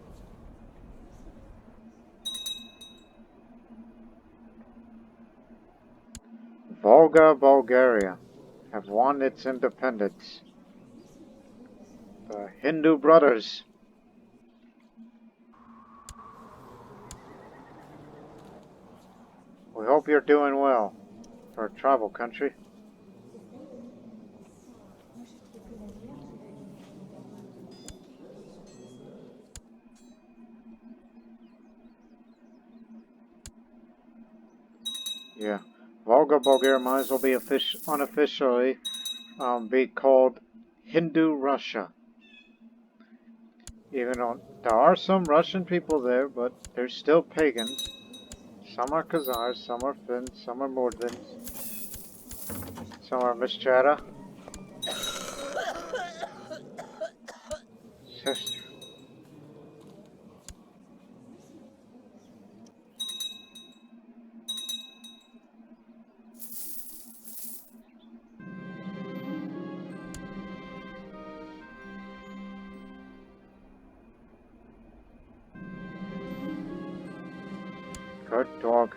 Volga, Bulgaria have won its independence. The Hindu brothers. We hope you're doing well for a travel country. Yeah, Volga, Bulgaria might as well be unofficially be called Hindu Russia. Even though there are some Russian people there, but they're still pagans. Some are Khazars, some are Finns, some are Mordvins, some are Mischara. Good dog.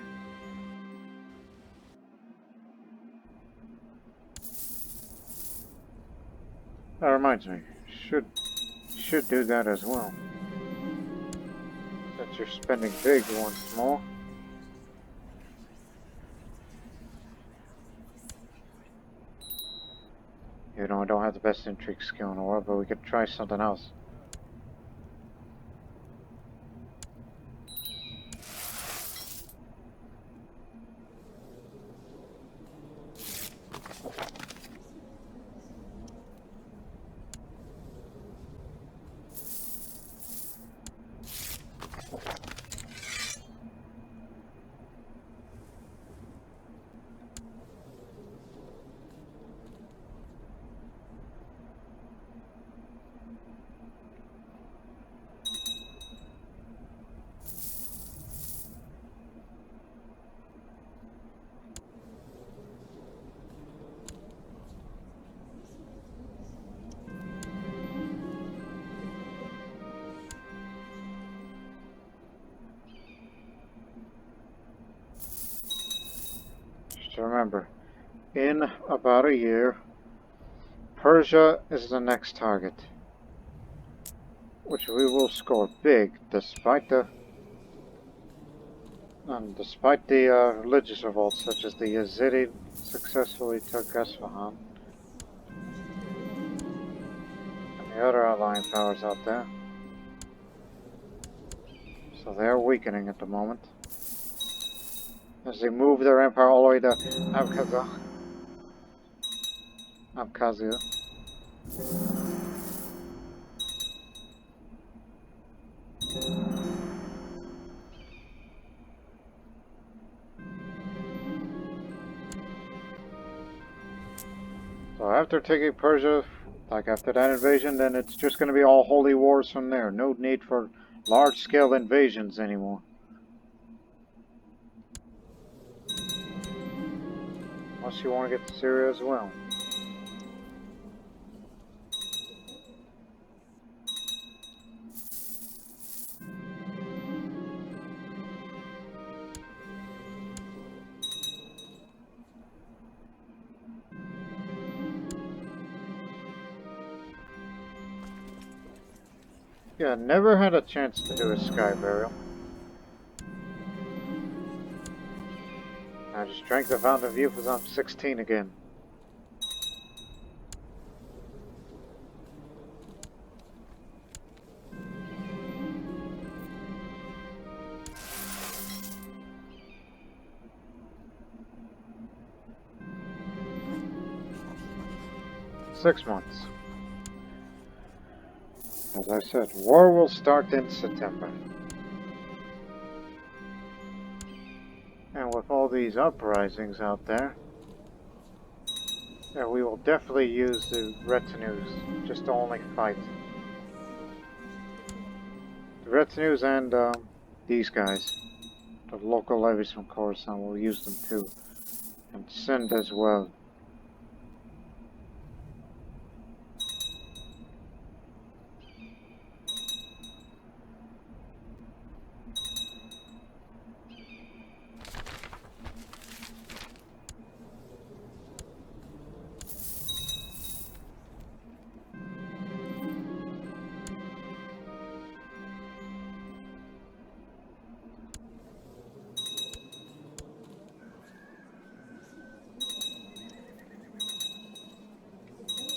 That reminds me, should do that as well. Since you're spending big once more. You know, I don't have the best intrigue skill in the world, but we could try something else. Just remember, in about a year, Persia is the next target, which we will score big, despite the religious revolts, such as the Yazidi successfully took Isfahan, and the other allied powers out there. So they're weakening at the moment, as they move their empire all the way to Abkhazia. So after taking Persia, like after that invasion, then it's just going to be all holy wars from there. No need for large-scale invasions anymore. Unless you want to get to Syria as well. Yeah, never had a chance to do a sky burial. I just drank the Fountain of Youth as I'm 16 again. Six months. As I said, war will start in September. And with all these uprisings out there, yeah, we will definitely use the retinues just to only fight. The retinues and these guys, the local levies from Khorasan, will use them too. And Sind as well.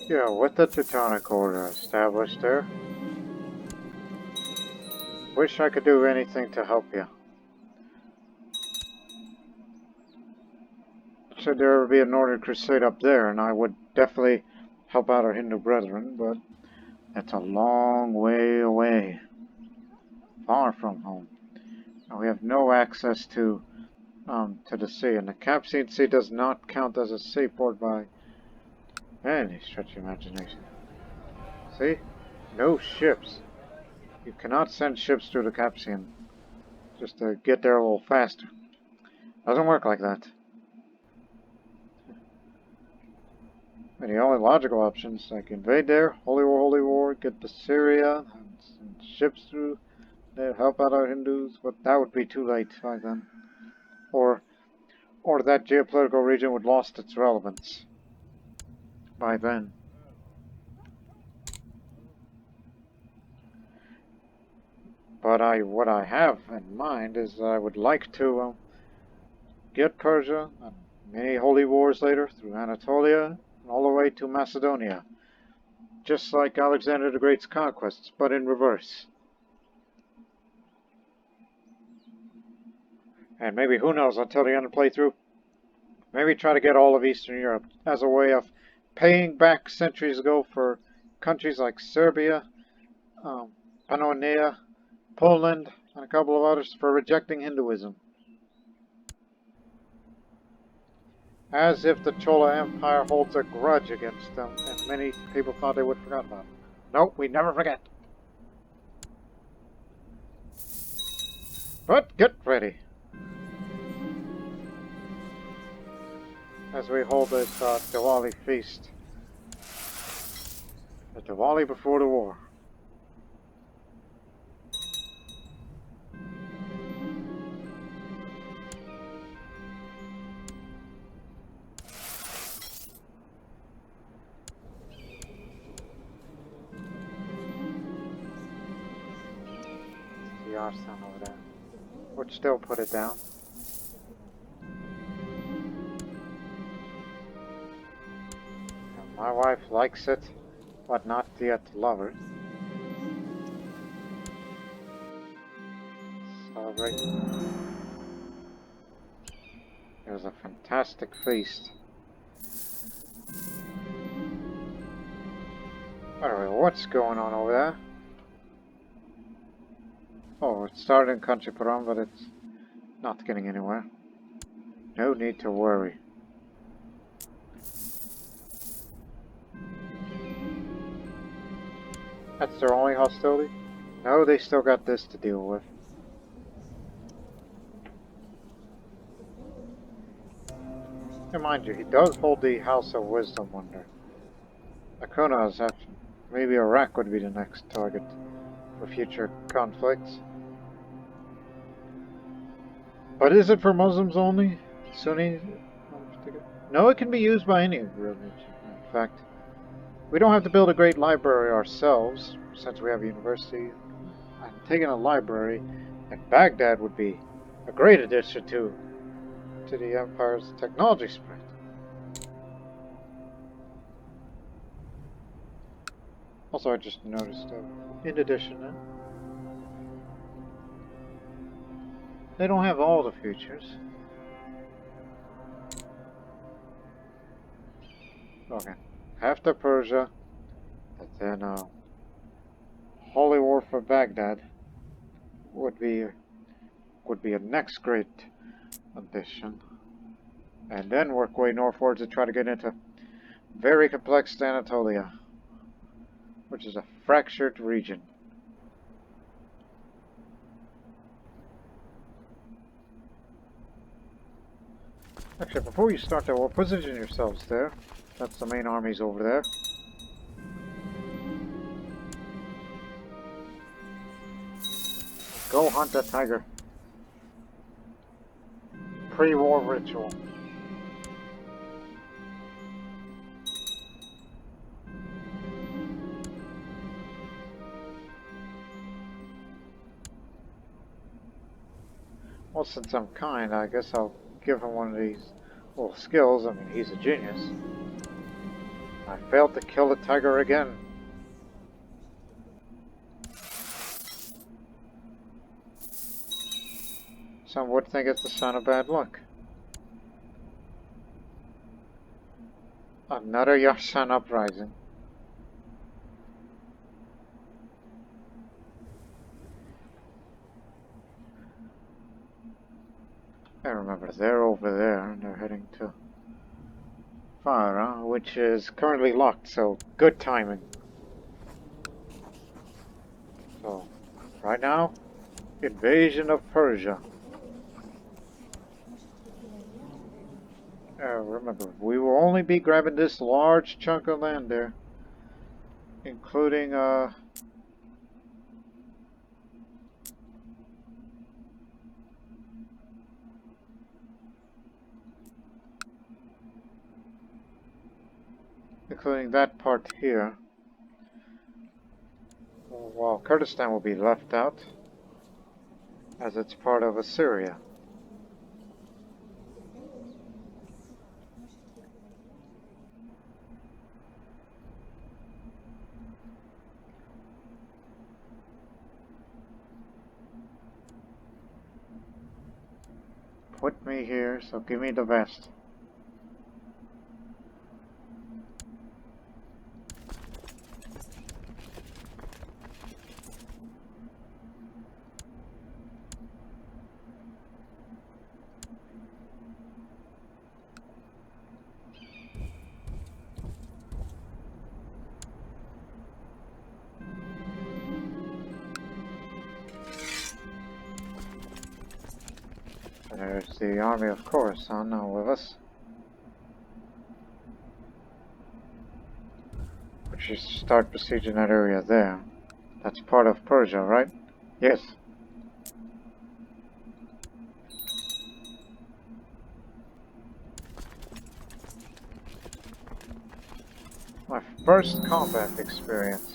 Yeah, with the Teutonic Order established there, wish I could do anything to help you. Should there ever be a Northern Crusade up there, and I would definitely help out our Hindu brethren, but that's a long way away. Far from home. And we have no access to the sea, and the Caspian Sea does not count as a seaport by any stretch of imagination. See? No ships. You cannot send ships through the Caspian just to get there a little faster. Doesn't work like that. And the only logical options, like invade there, holy war, get to Syria, and send ships through there, help out our Hindus, but that would be too late by then. Or that geopolitical region would lost its relevance by then. But what I have in mind is that I would like to get Persia and many holy wars later through Anatolia and all the way to Macedonia. Just like Alexander the Great's conquests, but in reverse. And maybe, who knows, until the end of the playthrough, maybe try to get all of Eastern Europe as a way of paying back centuries ago for countries like Serbia, Pannonia, Poland, and a couple of others for rejecting Hinduism. As if the Chola Empire holds a grudge against them, and many people thought they would forget about it. Nope, we never forget. But get ready. As we hold this Diwali feast. The Diwali before the war. The arsenal over there. Would still put it down. My wife likes it, but not yet lovers. Celebrate. It was a fantastic feast. Anyway, what's going on over there? Oh, it started in Kanchipuram, but it's not getting anywhere. No need to worry. That's their only hostility? No, they still got this to deal with. And mind you, he does hold the House of Wisdom under Akuna's after. Maybe Iraq would be the next target for future conflicts. But is it for Muslims only? Sunni? No, it can be used by any religion. In fact, we don't have to build a great library ourselves, since we have a university. And taking a library in Baghdad would be a great addition to the Empire's technology spread. Also, I just noticed, in addition, they don't have all the features. Okay, after Persia, but then Holy War for Baghdad would be a next great addition, and then work way northwards to try to get into very complex Anatolia, which is a fractured region. Actually, before you start that war, position yourselves there. That's the main armies over there. Go hunt that tiger. Pre-war ritual. Well, since I'm kind, I guess I'll give him one of these little skills. I mean, he's a genius. I failed to kill the tiger again. Some would think it's the sign of bad luck. Another Yashan uprising. I remember they're over there and they're heading to Farah, which is currently locked, so good timing. So, right now, Invasion of Persia. Remember, we will only be grabbing this large chunk of land there, including that part here. While Kurdistan will be left out, as it's part of Assyria. Put me here, so give me the vest. There's the army of Khorasan now with us. We should start besieging that area there. That's part of Persia, right? Yes. My first combat experience.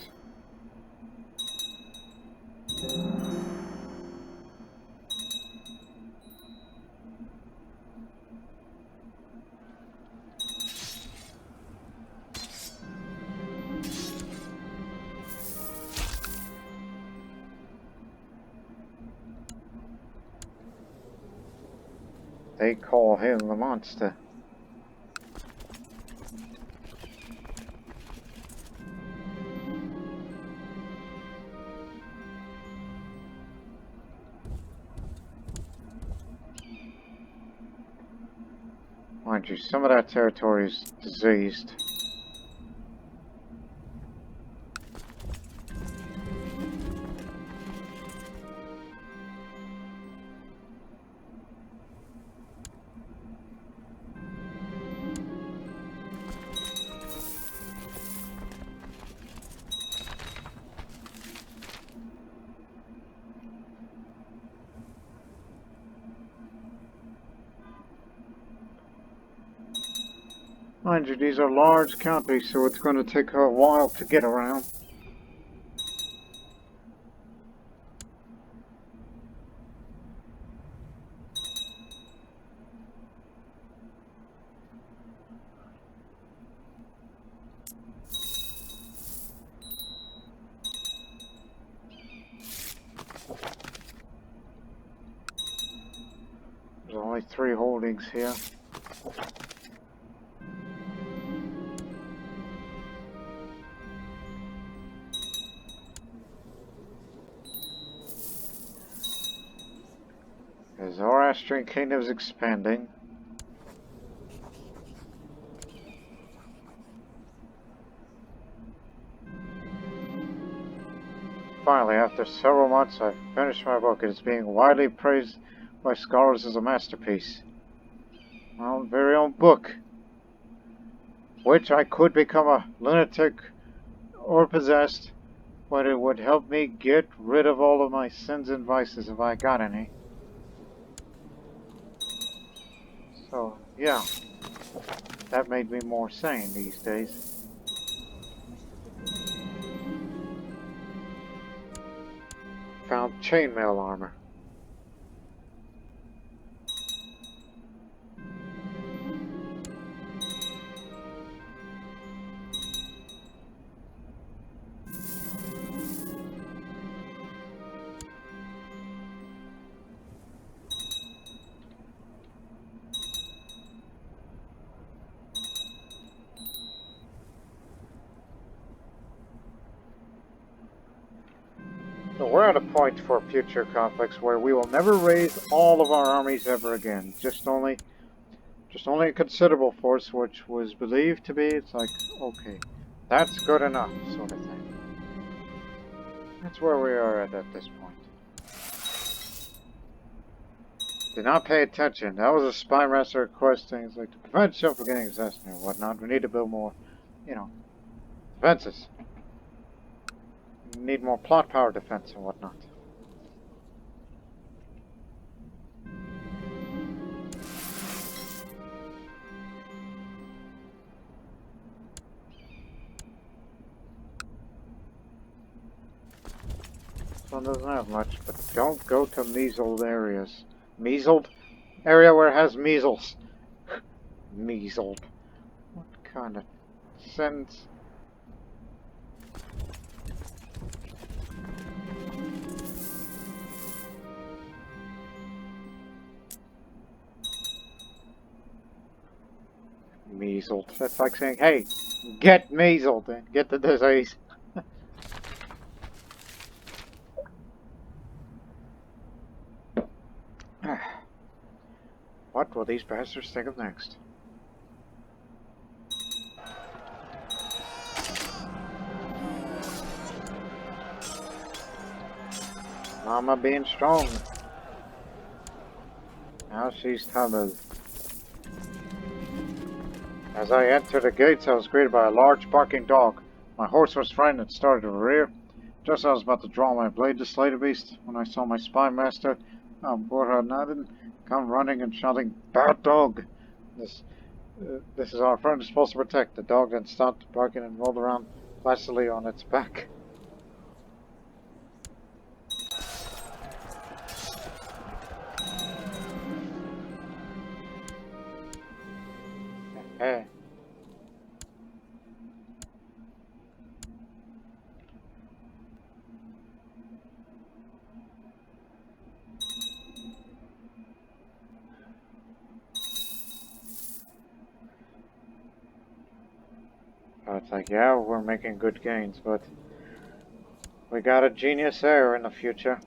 They call him the monster. Mind you, some of that territory is diseased. Mind you, these are large counties, so it's going to take a while to get around. There's only 3 holdings here. The Zoroastrian kingdom is expanding. Finally, after several months, I finished my book. It is being widely praised by scholars as a masterpiece. My own very own book, which I could become a lunatic or possessed, but it would help me get rid of all of my sins and vices if I got any. So, yeah, that made me more sane these days. Found chainmail armor. So we're at a point for future conflicts where we will never raise all of our armies ever again. Just only a considerable force, which was believed to be, it's like, okay, that's good enough, sort of thing. That's where we are at this point. Did not pay attention. That was a spy master requesting, it's like, to prevent yourself from getting assassinated and whatnot, we need to build more, defenses. We need more plot power defense and whatnot. This one doesn't have much, but don't go to measled areas. Measled? Area where it has measles. Measled. What kind of sentence? Measled. That's like saying, hey, get measled and get the disease. What will these bastards think of next? Mama being strong. Now she's tumbled. As I entered the gates, I was greeted by a large barking dog. My horse was frightened and started to rear. Just as I was about to draw my blade to slay the beast, when I saw my spy master, Burhanadin, come running and shouting, "Bad dog! This is our friend we're supposed to protect." The dog then stopped barking and rolled around placidly on its back. Hey. It's like, yeah, we're making good gains, but we got a genius heir in the future.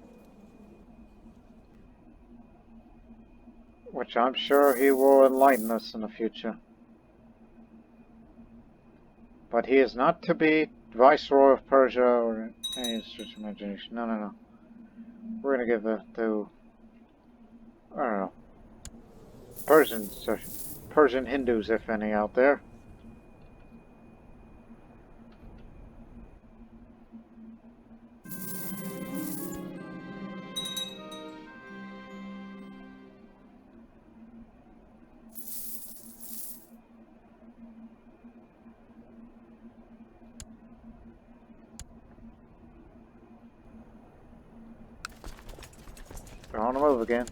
Which I'm sure he will enlighten us in the future. But he is not to be Viceroy of Persia or any stretch of imagination. No, no, no. We're gonna give it to, I don't know, Persian Hindus, if any, out there. on the move again.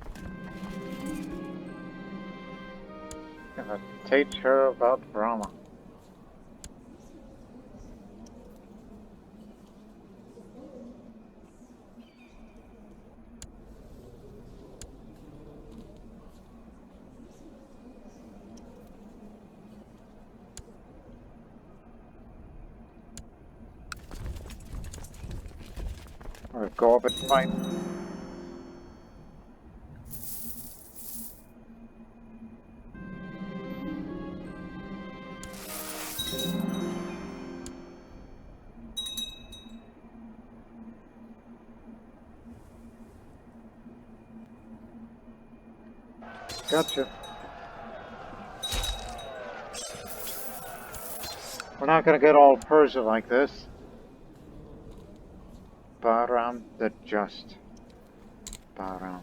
Gonna teach her about Brahma. Or go up and fight. Gotcha. We're not gonna get all Persia like this. Bahram the Just. Bahram.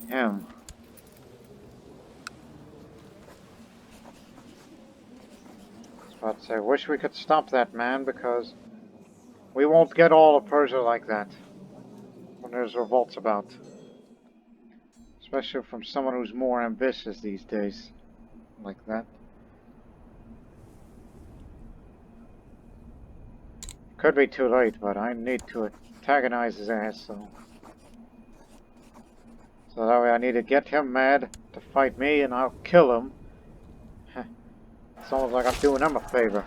Him. I was about to say, wish we could stop that man because we won't get all of Persia like that when there's revolts about. Especially from someone who's more ambitious these days. Like that. Could be too late, but I need to antagonize his ass, so that way I need to get him mad to fight me and I'll kill him. It's almost like I'm doing him a favor.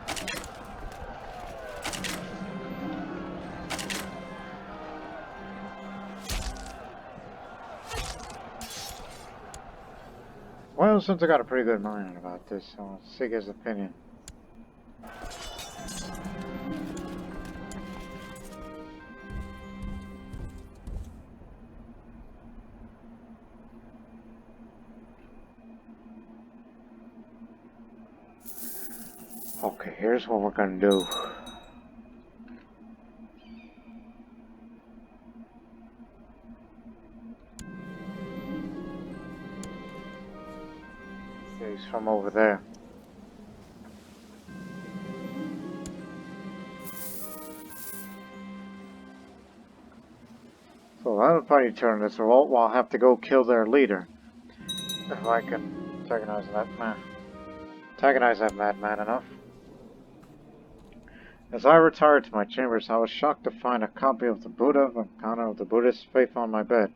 Well, since I got a pretty good mind about this, I'll seek his opinion. Okay, here's what we're gonna do. He's from over there. So that'll probably turn this revolt. Well, I'll have to go kill their leader. If I can antagonize that madman enough. As I retired to my chambers, I was shocked to find a copy of the Buddha Vikramâtittâ of the Buddhist faith on my bed.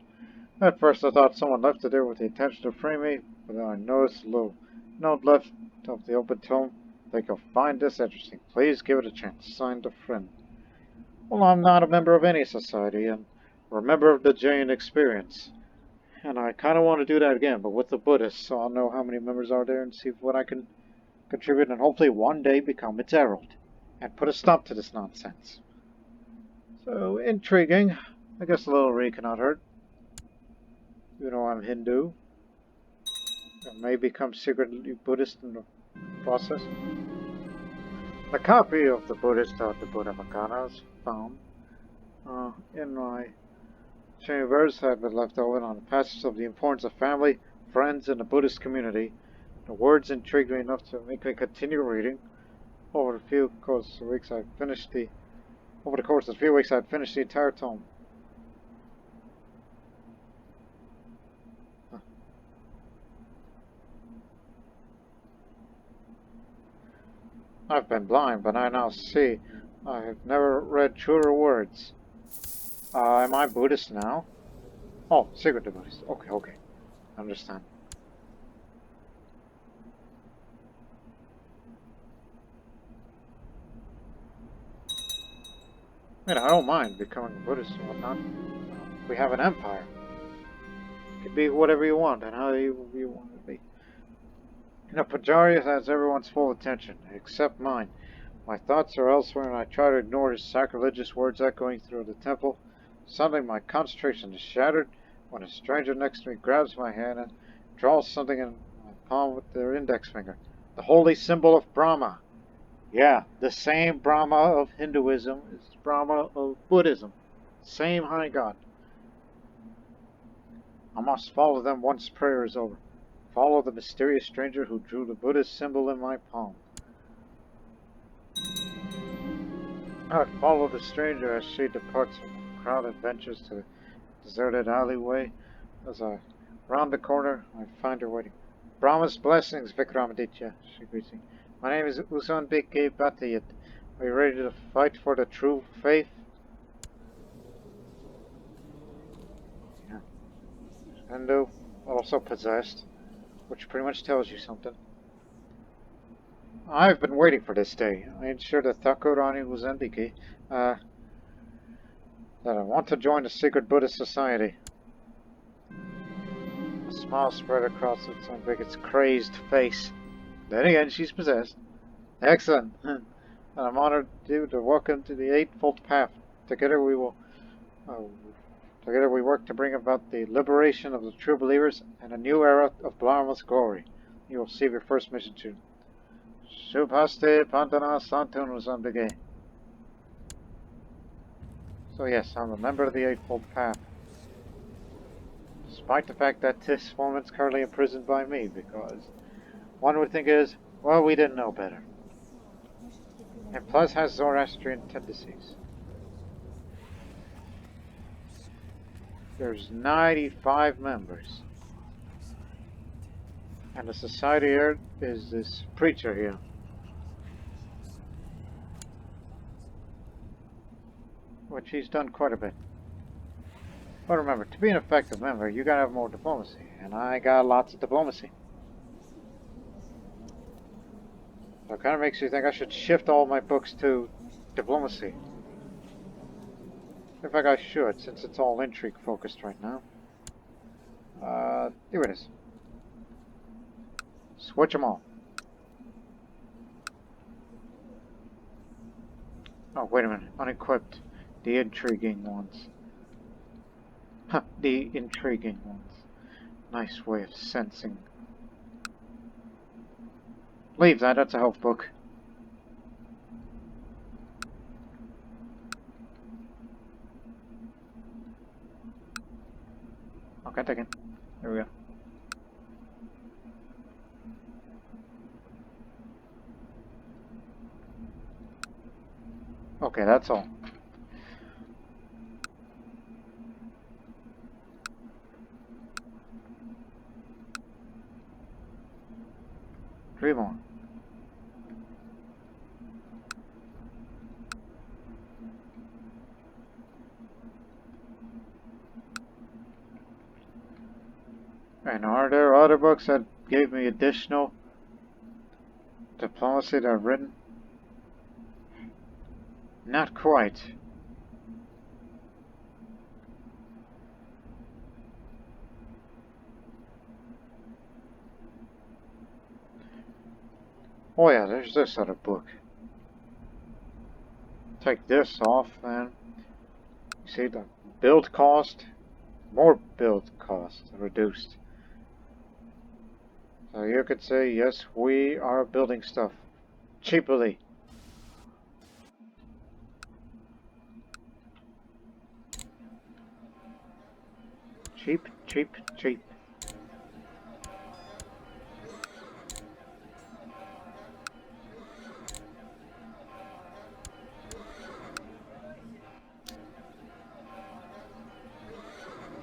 At first I thought someone left it there with the intention to free me, but then I noticed a little note left of the open tome. I think you'll find this interesting. Please give it a chance. Signed, a friend. Well, I'm not a member of any society, and a member of the Jain experience. And I kind of want to do that again, but with the Buddhists, so I'll know how many members are there and see what I can contribute, and hopefully one day become its herald, and put a stop to this nonsense. So, intriguing. I guess a little read cannot hurt. You know I'm Hindu. I may become secretly Buddhist in the process. A copy of the Buddhist of the Buddha Vikramâtittâ is found in my chambers had been left open on the passage of the importance of family, friends, and the Buddhist community. The words intrigued me enough to make me continue reading. Over the course of the few weeks, I had finished the entire tome. I've been blind, but I now see. I have never read truer words. Am I Buddhist now? Oh, secretly Buddhist. Okay. I understand. I mean, I don't mind becoming a Buddhist and whatnot. We have an empire. You can be whatever you want and how you want to be. You know, Pajari has everyone's full attention, except mine. My thoughts are elsewhere, and I try to ignore his sacrilegious words echoing through the temple. Suddenly, my concentration is shattered when a stranger next to me grabs my hand and draws something in my palm with their index finger. The holy symbol of Brahma. Yeah, the same Brahma of Hinduism is Brahma of Buddhism. Same high god. I must follow them once prayer is over. Follow the mysterious stranger who drew the Buddhist symbol in my palm. I follow the stranger as she departs from crowded benches to the deserted alleyway. As I round the corner, I find her waiting. Brahma's blessings, Vikramâtittâ, she greets me. My name is Irâcâcekara. Are you ready to fight for the true faith? Yeah. Hindu, also possessed, which pretty much tells you something. I've been waiting for this day. I ensured that Thakurani was Mbiki, that I want to join the secret Buddhist society. A smile spread across its crazed face. Then again, she's possessed. Excellent. And I'm honored to welcome to the Eightfold Path. Together we will, together we work to bring about the liberation of the true believers and a new era of Brahma's glory. You will receive your first mission soon. Shubhaste Pantana Santunu Zambige. So yes, I'm a member of the Eightfold Path. Despite the fact that this woman's currently imprisoned by me, because one would think is, well, we didn't know better. And plus has Zoroastrian tendencies. There's 95 members. And the society here is this preacher here. Which he's done quite a bit. But remember, to be an effective member, you gotta have more diplomacy. And I got lots of diplomacy. So it kind of makes you think I should shift all my books to diplomacy. In fact, I should, since it's all intrigue focused right now. Here it is. Switch them all. Oh, wait a minute. Unequipped. The intriguing ones. Huh, the intriguing ones. Nice way of sensing. Leave that, that's a health book. Okay, take it. There we go. Okay, that's all. Three more. And are there other books that gave me additional diplomacy that I've written? Not quite. Oh yeah, there's this other book. Take this off and you see the build cost, more build cost reduced. So you could say, yes, we are building stuff cheaply. Cheap, cheap, cheap.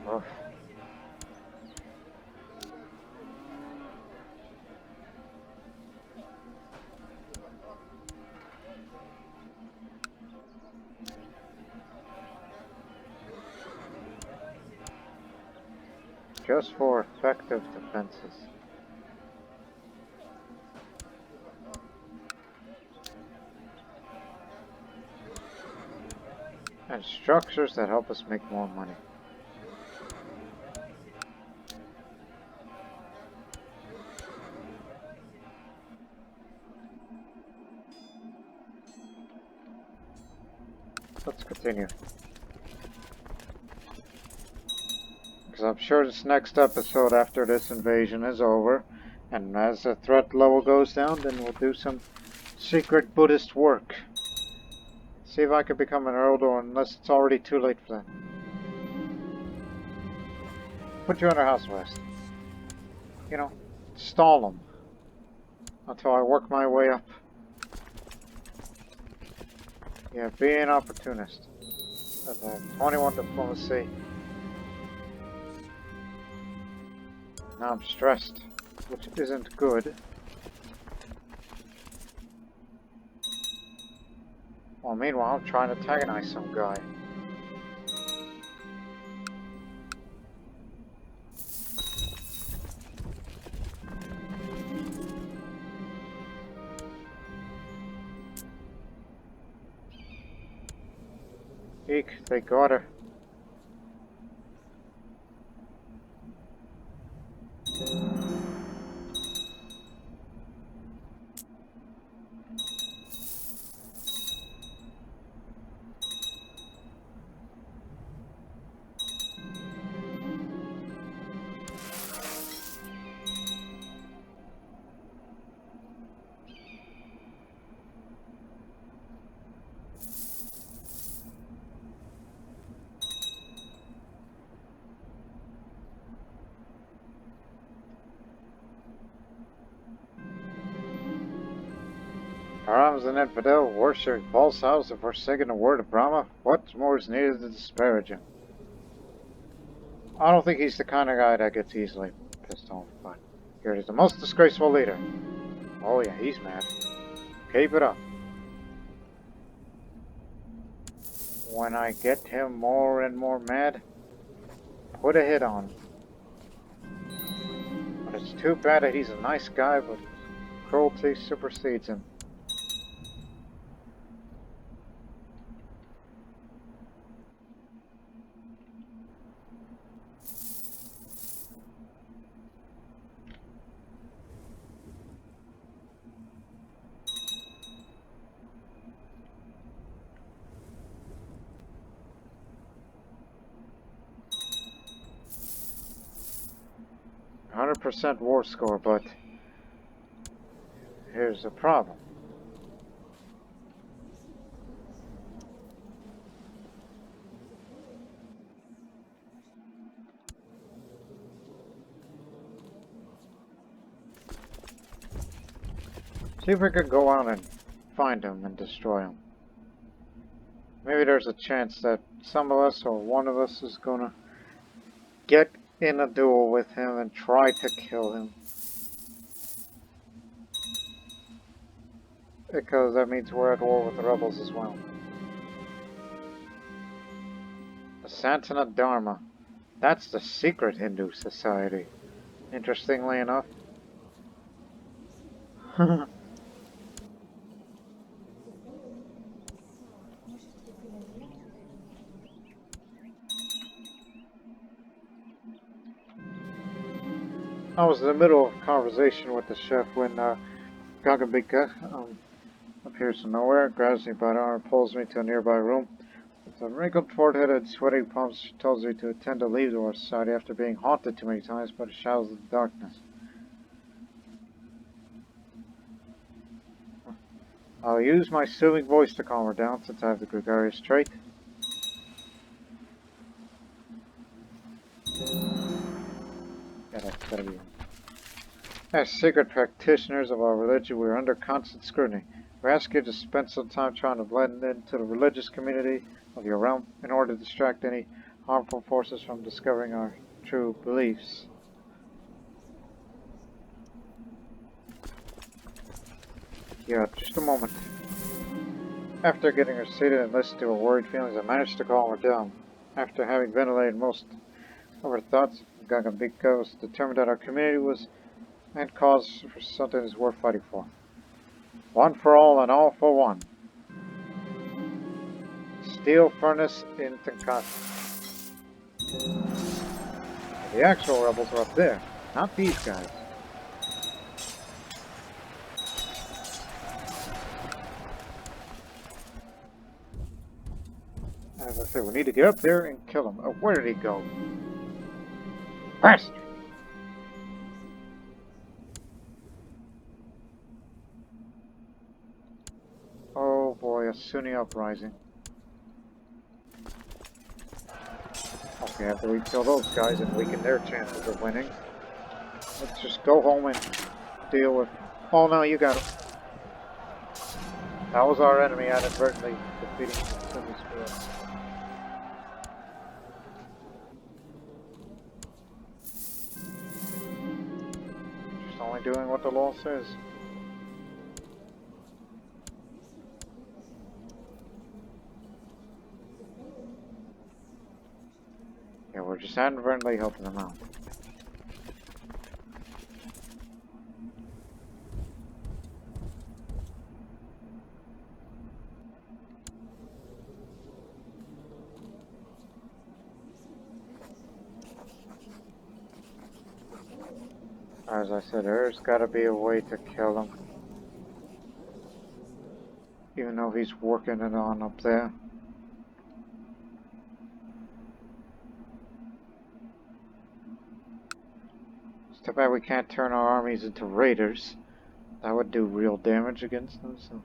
Oh. Just for effective defenses. And structures that help us make more money. Let's continue. Because I'm sure this next episode after this invasion is over, and as the threat level goes down, then we'll do some secret Buddhist work. See if I can become an earldor, unless it's already too late for that. Put you under house arrest. You know, stall them until I work my way up. Yeah, be an opportunist. As I have 21 diplomacy. Now I'm stressed, which isn't good. Well, meanwhile, I'm trying to antagonize some guy. Eek, they got her. Haram's an infidel, worshipping false idols, and forsaking the word of Brahma. What more is needed to disparage him? I don't think he's the kind of guy that gets easily pissed off, but here it is, the most disgraceful leader. Oh yeah, he's mad. Keep it up. When I get him more and more mad, put a hit on him. But it's too bad that he's a nice guy, but cruelty supersedes him. 100% war score, but here's the problem. See if we could go out and find him and destroy him. Maybe there's a chance that some of us or one of us is gonna get in a duel with him and try to kill him. Because that means we're at war with the rebels as well. The Santana Dharma. That's the secret Hindu society. Interestingly enough. I was in the middle of a conversation with the chef when Gagabika appears from nowhere, grabs me by the arm, pulls me to a nearby room. With a wrinkled forehead and sweaty palms, she tells me to attend to leave our society after being haunted too many times by the shadows of the darkness. I'll use my soothing voice to calm her down since I have the gregarious trait. Yeah, that's gotta be. As secret practitioners of our religion, we are under constant scrutiny. We ask you to spend some time trying to blend into the religious community of your realm in order to distract any harmful forces from discovering our true beliefs. Yeah, just a moment. After getting her seated and listening to her worried feelings, I managed to calm her down. After having ventilated most of her thoughts, Gagambika was determined that our community was and cause for something that is worth fighting for. One for all and all for one. Steel furnace in Tenkasi. The actual rebels are up there, not these guys. As I said, we need to get up there and kill him. Oh, where did he go? Bastard! Oh boy, a Sunni uprising. Okay, after we kill those guys and weaken their chances of winning, let's just go home and deal with... Oh no, you got him. That was our enemy inadvertently defeating the Sunnis for us. only doing what the law says. Yeah, we're just inadvertently helping them out. As I said, there's gotta be a way to kill him. Even though he's working it on up there. It's too bad we can't turn our armies into raiders. That would do real damage against them, so...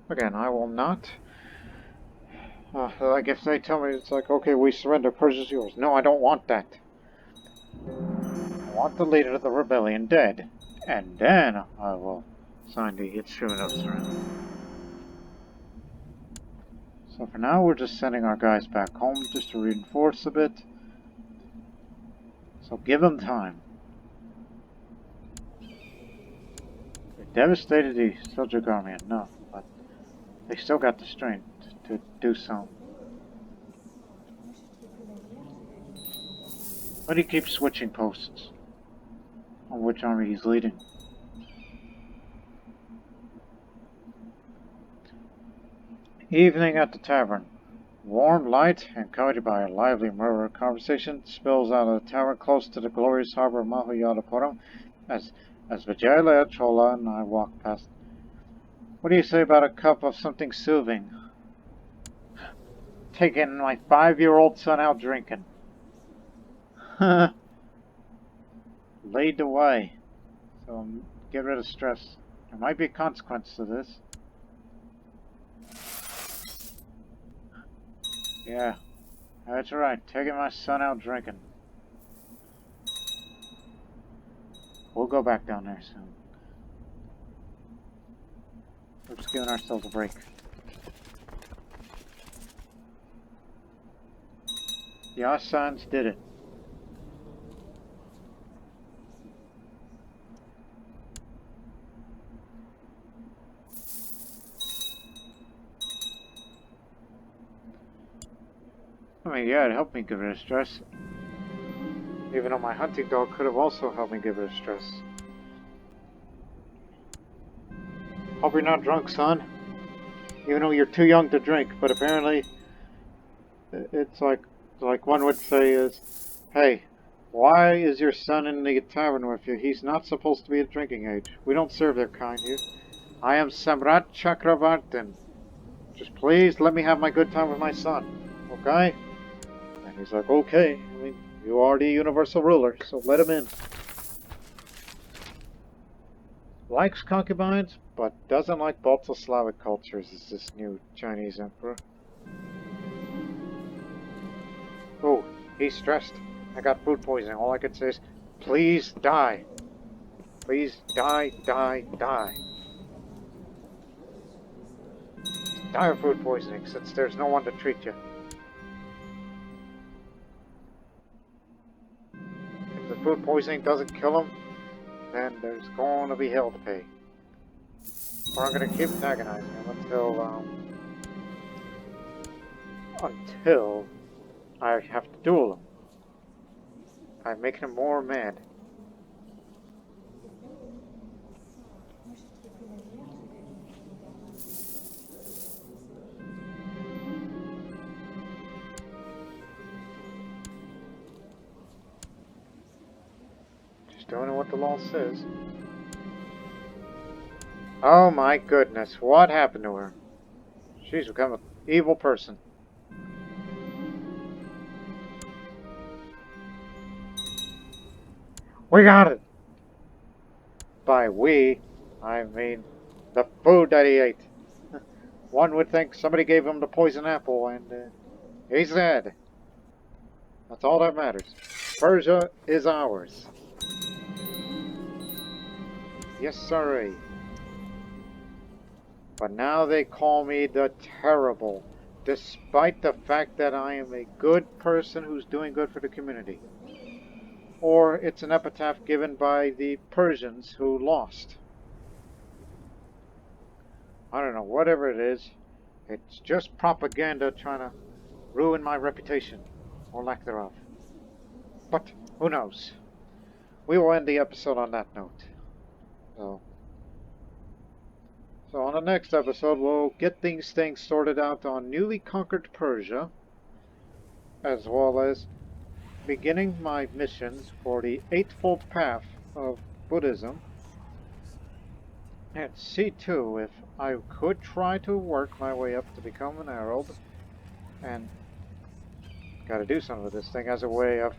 Again, I will not... like if they tell me, it's like, okay, we surrender, Persia's yours. No, I don't want that. I want the leader of the rebellion dead. And then I will sign the instrument of surrender. So for now, we're just sending our guys back home just to reinforce a bit. So give them time. They devastated the Seljuk army enough, but they still got the strength to do so. But he keeps switching posts on which army he's leading. Evening at the tavern. Warm light, accompanied by a lively murmur conversation, spills out of the tavern close to the glorious harbor of Mahayadapuram as Vijayalaya, Chola, and I walk past. What do you say about a cup of something soothing? Taking my 5-year-old son out drinking. Laid away. So get rid of stress. There might be a consequence to this. Yeah, that's right. Taking my son out drinking. We'll go back down there soon. We're just giving ourselves a break. The Asans did it. I mean, yeah, it helped me get rid of stress. Even though my hunting dog could have also helped me get rid of stress. Hope you're not drunk, son. Even though you're too young to drink, but apparently it's like one would say is, hey, why is your son in the tavern with you? He's not supposed to be at drinking age. We don't serve their kind here. I am Samrat Chakravartin. Just please let me have my good time with my son, okay? And he's like, okay, I mean, you are the universal ruler, so let him in. Likes concubines, but doesn't like Balto-Slavic cultures, is this new Chinese emperor. Oh, he's stressed. I got food poisoning. All I can say is, please die. Please die, die, die. Die of food poisoning, since there's no one to treat you. If the food poisoning doesn't kill him, then there's going to be hell to pay. Or I'm going to keep antagonizing him until I have to duel him. I'm making him more mad. Just doing what the law says. Oh my goodness, what happened to her? She's become an evil person. We got it! By we, I mean the food that he ate. One would think somebody gave him the poison apple and he's dead. That's all that matters. Persia is ours. Yes, sirree. But now they call me the terrible, despite the fact that I am a good person who's doing good for the community. Or it's an epitaph given by the Persians who lost. I don't know, whatever it is, it's just propaganda trying to ruin my reputation, or lack thereof. But who knows? We will end the episode on that note. So on the next episode, we'll get these things sorted out on newly conquered Persia, as well as beginning my missions for the Eightfold Path of Buddhism. And C2, if I could try to work my way up to become an herald, and gotta do something with this thing as a way of,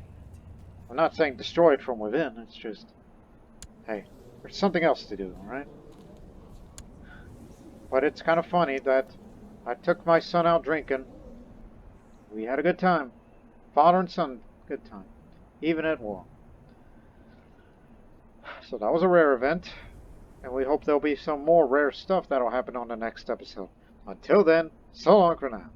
I'm not saying destroy it from within, it's just, hey, there's something else to do, alright? But it's kind of funny that I took my son out drinking. We had a good time. Father and son, good time. Even at war. So that was a rare event. And we hope there'll be some more rare stuff that'll happen on the next episode. Until then, so long for now.